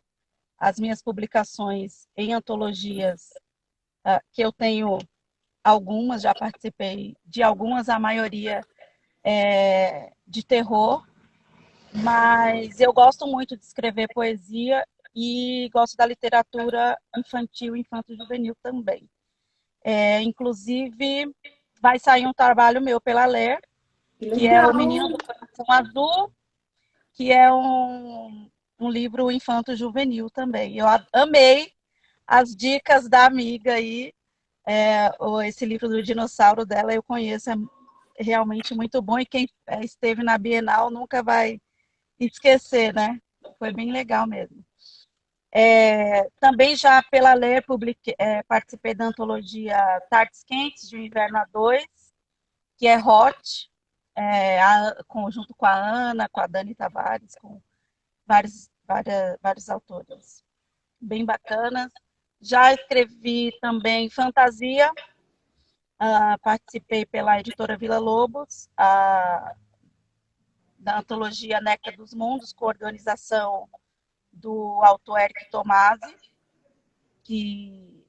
As minhas publicações em antologias, que eu tenho algumas, já participei de algumas, a maioria de terror, mas eu gosto muito de escrever poesia e gosto da literatura infantil e infanto-juvenil também. Inclusive, vai sair um trabalho meu pela Ler, que é O Menino do Coração Azul, que é um livro infanto-juvenil também. Eu amei as dicas da amiga aí. Esse livro do dinossauro dela eu conheço, é realmente muito bom, e quem esteve na Bienal nunca vai esquecer, né? Foi bem legal mesmo. Também já pela Ler participei da antologia Tardes Quentes, de um Inverno a Dois, que é hot, junto com a Ana, com a Dani Tavares, com vários autores bem bacanas. Já escrevi também fantasia, participei pela editora Vila Lobos, da antologia Néctar dos Mundos, com organização do autor Eric Tomasi, que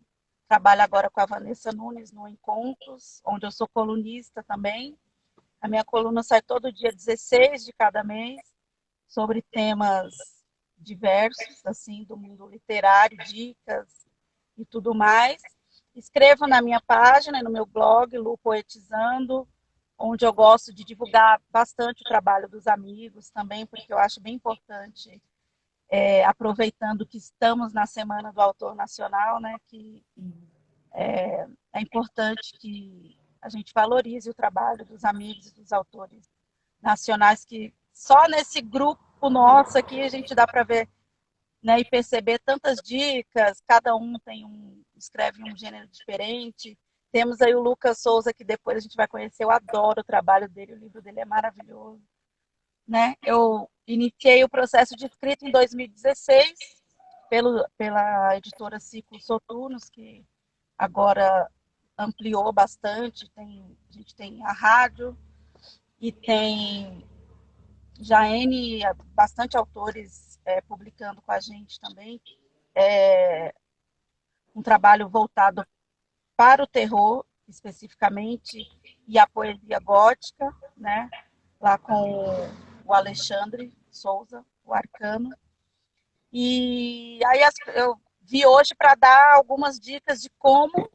trabalha agora com a Vanessa Nunes no Encontros, onde eu sou colunista também. A minha coluna sai todo dia 16 de cada mês, sobre temas diversos, assim, do mundo literário, dicas e tudo mais. Escrevo na minha página e no meu blog, Lu Poetizando, onde eu gosto de divulgar bastante o trabalho dos amigos também, porque eu acho bem importante, aproveitando que estamos na Semana do Autor Nacional, né, que é importante que a gente valorize o trabalho dos amigos e dos autores nacionais, que só nesse grupo grupo nosso aqui, a gente dá para ver, né, e perceber tantas dicas, cada um escreve um gênero diferente. Temos aí o Lucas Souza, que depois a gente vai conhecer, eu adoro o trabalho dele, o livro dele é maravilhoso. Né? Eu iniciei o processo de escrita em 2016 pela editora Ciclo Soturnos, que agora ampliou bastante. A gente tem a rádio e tem já bastante autores publicando com a gente também. Um trabalho voltado para o terror, especificamente, e a poesia gótica, né? Lá com o Alexandre Souza, o Arcano. E aí eu vi hoje para dar algumas dicas de como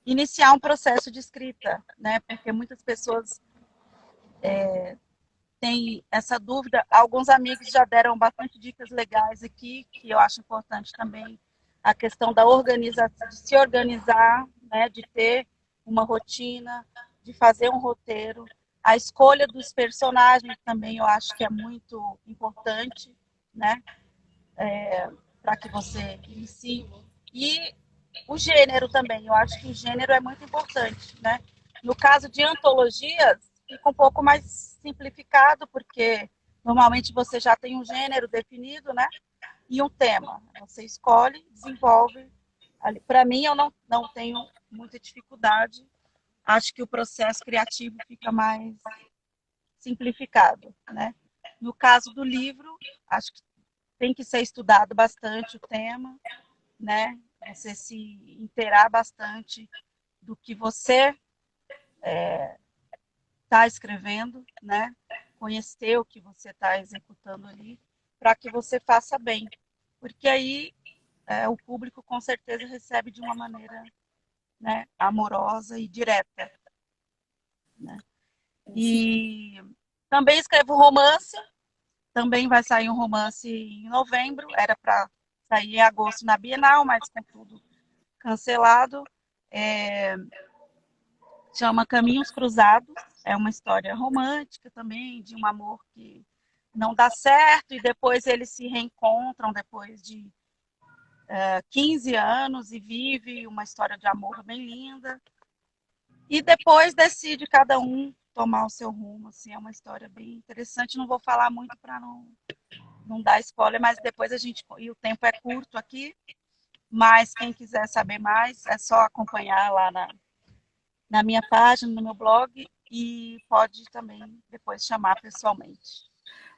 iniciar um processo de escrita, né? Porque muitas pessoas têm essa dúvida. Alguns amigos já deram bastante dicas legais aqui, que eu acho importante também a questão da organização, de se organizar, né? De ter uma rotina, de fazer um roteiro. A escolha dos personagens também eu acho que é muito importante, né? Para que você inicie. E o gênero também, eu acho que o gênero é muito importante, né? No caso de antologias, fica um pouco mais simplificado, porque normalmente você já tem um gênero definido, né? E um tema. Você escolhe, desenvolve. Para mim, eu não tenho muita dificuldade. Acho que o processo criativo fica mais simplificado, né? No caso do livro, acho que tem que ser estudado bastante o tema, né? Você se inteirar bastante do que você está escrevendo, né? Conhecer o que você está executando ali, para que você faça bem. Porque aí o público com certeza recebe de uma maneira, né, amorosa e direta. Né? E também escrevo romance, também vai sair um romance em novembro, era para sair em agosto na Bienal, mas com tudo cancelado. Chama Caminhos Cruzados, é uma história romântica também, de um amor que não dá certo e depois eles se reencontram depois de 15 anos e vive uma história de amor bem linda. E depois decide cada um tomar o seu rumo. Assim, é uma história bem interessante. Não vou falar muito para não dar spoiler, mas depois a gente... E o tempo é curto aqui, mas quem quiser saber mais é só acompanhar lá na minha página, no meu blog, e pode também depois chamar pessoalmente.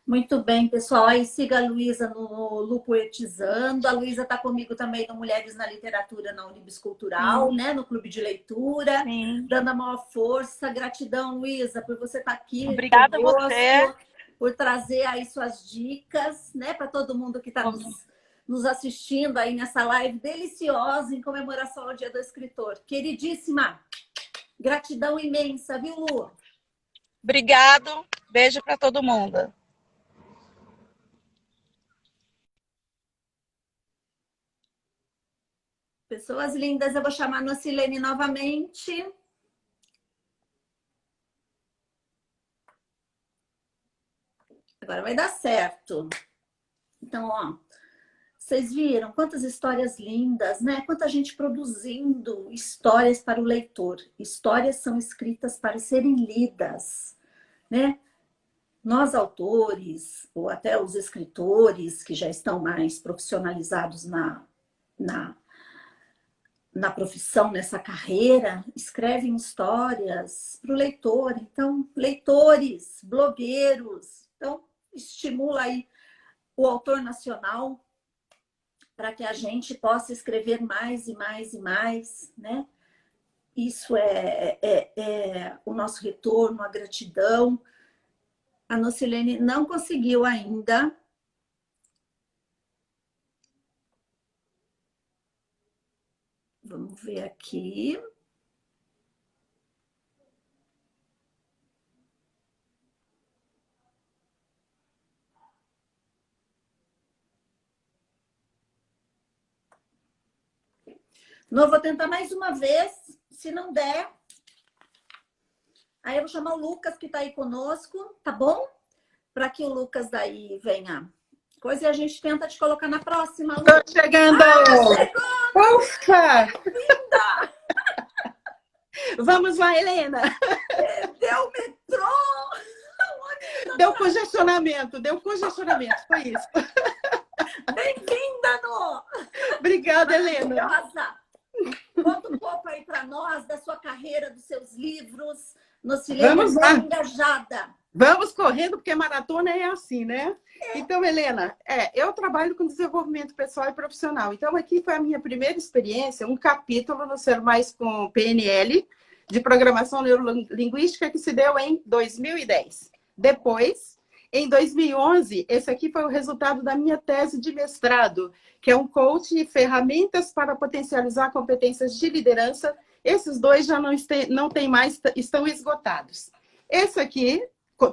Muito bem, pessoal. Aí siga a Luísa no Lu Poetizando. A Luísa está comigo também no Mulheres na Literatura na Unibis Cultural, né? No Clube de Leitura, dando a maior força. Gratidão, Luísa, por você estar aqui. Obrigada a você. Por trazer aí suas dicas, né? Para todo mundo que está nos assistindo aí nessa live deliciosa em comemoração ao Dia do Escritor. Queridíssima, gratidão imensa, viu, Lu? Obrigado. Beijo para todo mundo. Pessoas lindas, eu vou chamar a Nocilene novamente. Agora vai dar certo. Então, ó, vocês viram quantas histórias lindas, né? Quanta gente produzindo histórias para o leitor. Histórias são escritas para serem lidas, né? Nós, autores, ou até os escritores que já estão mais profissionalizados na profissão, nessa carreira, escrevem histórias para o leitor. Então, leitores, blogueiros, então estimula aí o autor nacional para que a gente possa escrever mais e mais e mais, né? Isso é o nosso retorno, a gratidão. A Nocilene não conseguiu ainda. Vamos ver aqui. Não, vou tentar mais uma vez. Se não der, Aí eu vou chamar o Lucas, que está aí conosco, tá bom? Para que o Lucas daí venha coisa e a gente tenta te colocar na próxima, Lu. Tô chegando! Chegou! Ufa! Linda! Vamos lá, Helena! Deu metrô! Deu congestionamento, foi isso. Bem-vinda, No! Obrigada, Helena. Maravilhosa! Conta um pouco aí para nós da sua carreira, dos seus livros. No Silêncio Vamos lá. Engajada. Vamos correndo, porque maratona é assim, né? Então, Helena, eu trabalho com desenvolvimento pessoal e profissional. Então, aqui foi a minha primeira experiência, um capítulo no Ser Mais com PNL, de Programação Neurolinguística, que se deu em 2010. Depois, em 2011, esse aqui foi o resultado da minha tese de mestrado, que é um coaching e ferramentas para potencializar competências de liderança. Esses dois já não tem mais, estão esgotados. Esse aqui,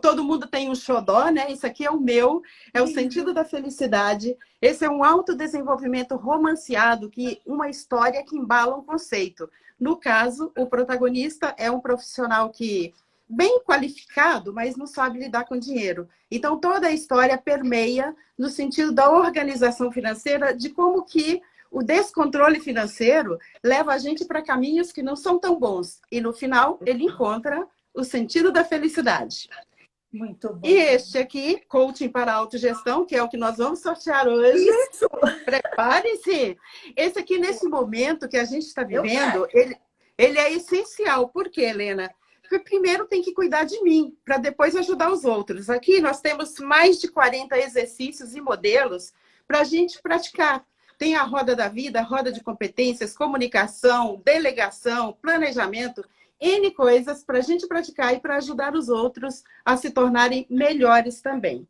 todo mundo tem um xodó, né? Esse aqui é o meu, é o sentido da felicidade. Esse é um autodesenvolvimento romanceado, uma história que embala um conceito. No caso, o protagonista é um profissional que bem qualificado, mas não sabe lidar com dinheiro. Então, toda a história permeia no sentido da organização financeira, de como que o descontrole financeiro leva a gente para caminhos que não são tão bons. E, no final, ele encontra o sentido da felicidade. Muito bom. E este aqui, Coaching para Autogestão, que é o que nós vamos sortear hoje. Isso! Prepare-se! Esse aqui, nesse momento que a gente está vivendo, ele é essencial. Por quê, Helena? Porque primeiro tem que cuidar de mim, para depois ajudar os outros. Aqui nós temos mais de 40 exercícios e modelos para a gente praticar. Tem a roda da vida, a roda de competências, comunicação, delegação, planejamento, N coisas para a gente praticar e para ajudar os outros a se tornarem melhores também.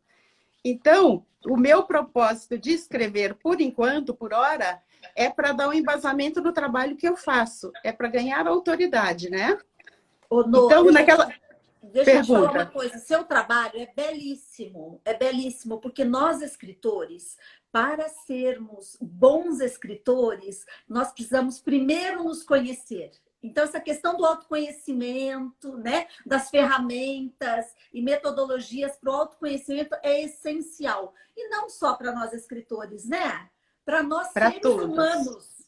Então, o meu propósito de escrever, por enquanto, por hora, é para dar um embasamento no trabalho que eu faço. É para ganhar autoridade, né? Então, Deixa eu te falar uma coisa. Seu trabalho é belíssimo, porque nós, escritores, para sermos bons escritores, nós precisamos primeiro nos conhecer. Então, essa questão do autoconhecimento, né, das ferramentas e metodologias para o autoconhecimento é essencial. E não só para nós escritores, né? Para nós seres humanos.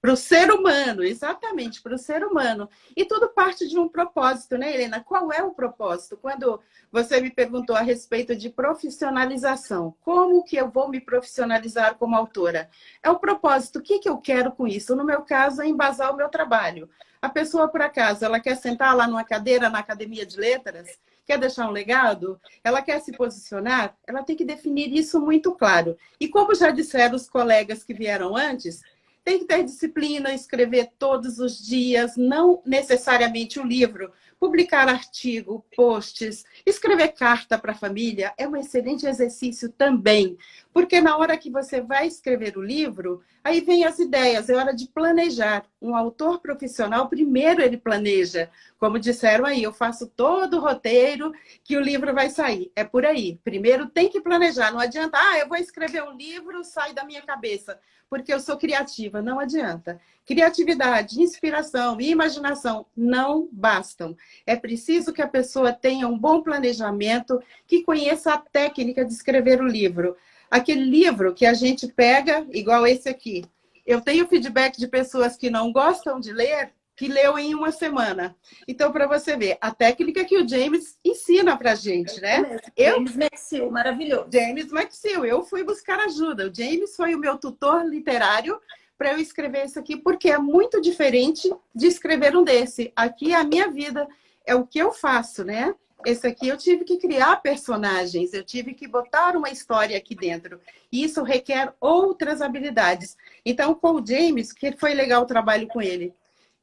Para o ser humano, exatamente, para o ser humano. E tudo parte de um propósito, né, Helena? Qual é o propósito? Quando você me perguntou a respeito de profissionalização, como que eu vou me profissionalizar como autora? É o propósito, o que eu quero com isso? No meu caso, é embasar o meu trabalho. A pessoa, por acaso, ela quer sentar lá numa cadeira na Academia de Letras, quer deixar um legado, ela quer se posicionar, ela tem que definir isso muito claro. E como já disseram os colegas que vieram antes, tem que ter disciplina, escrever todos os dias, não necessariamente um livro, publicar artigo, posts, escrever carta para a família é um excelente exercício também, porque na hora que você vai escrever o livro, aí vem as ideias, é hora de planejar. Um autor profissional, primeiro ele planeja, como disseram aí, eu faço todo o roteiro que o livro vai sair, é por aí. Primeiro tem que planejar, não adianta, eu vou escrever um livro, sai da minha cabeça, porque eu sou criativa, não adianta. Criatividade, inspiração e imaginação não bastam. É preciso que a pessoa tenha um bom planejamento, que conheça a técnica de escrever o livro. Aquele livro que a gente pega, igual esse aqui. Eu tenho feedback de pessoas que não gostam de ler, que leu em uma semana. Então, para você ver, a técnica que o James ensina para a gente, né? James McSill, maravilhoso. James McSill, eu fui buscar ajuda. O James foi o meu tutor literário para eu escrever isso aqui, porque é muito diferente de escrever um desse. Aqui é a minha vida, é o que eu faço, né? Esse aqui eu tive que criar personagens, eu tive que botar uma história aqui dentro. E isso requer outras habilidades. Então, com o James, que foi legal o trabalho com ele.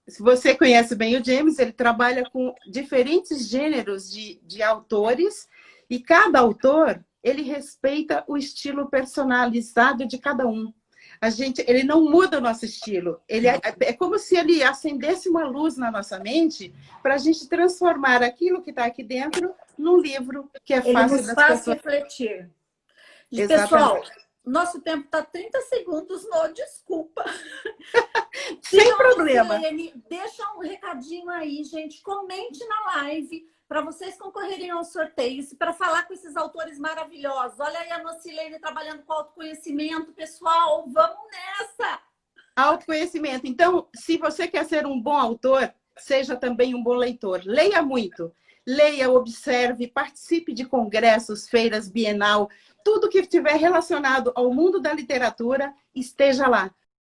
Se você conhece bem o James, ele trabalha com diferentes gêneros de autores e cada autor, ele respeita o estilo personalizado de cada um. Ele não muda o nosso estilo. É como se ele acendesse uma luz na nossa mente para a gente transformar aquilo que está aqui dentro num livro que é fácil das pessoas refletir. Pessoal, nosso tempo está 30 segundos, desculpa. Sem problema. problema. Nocilene, deixa um recadinho aí, gente. Comente na live para vocês concorrerem ao sorteio e para falar com esses autores maravilhosos. Olha aí a Nocilene trabalhando com autoconhecimento, pessoal. Vamos nessa! Autoconhecimento. Então, se você quer ser um bom autor, seja também um bom leitor. Leia muito. Leia, observe, participe de congressos, feiras, bienal. Tudo que estiver relacionado ao mundo da literatura, esteja lá.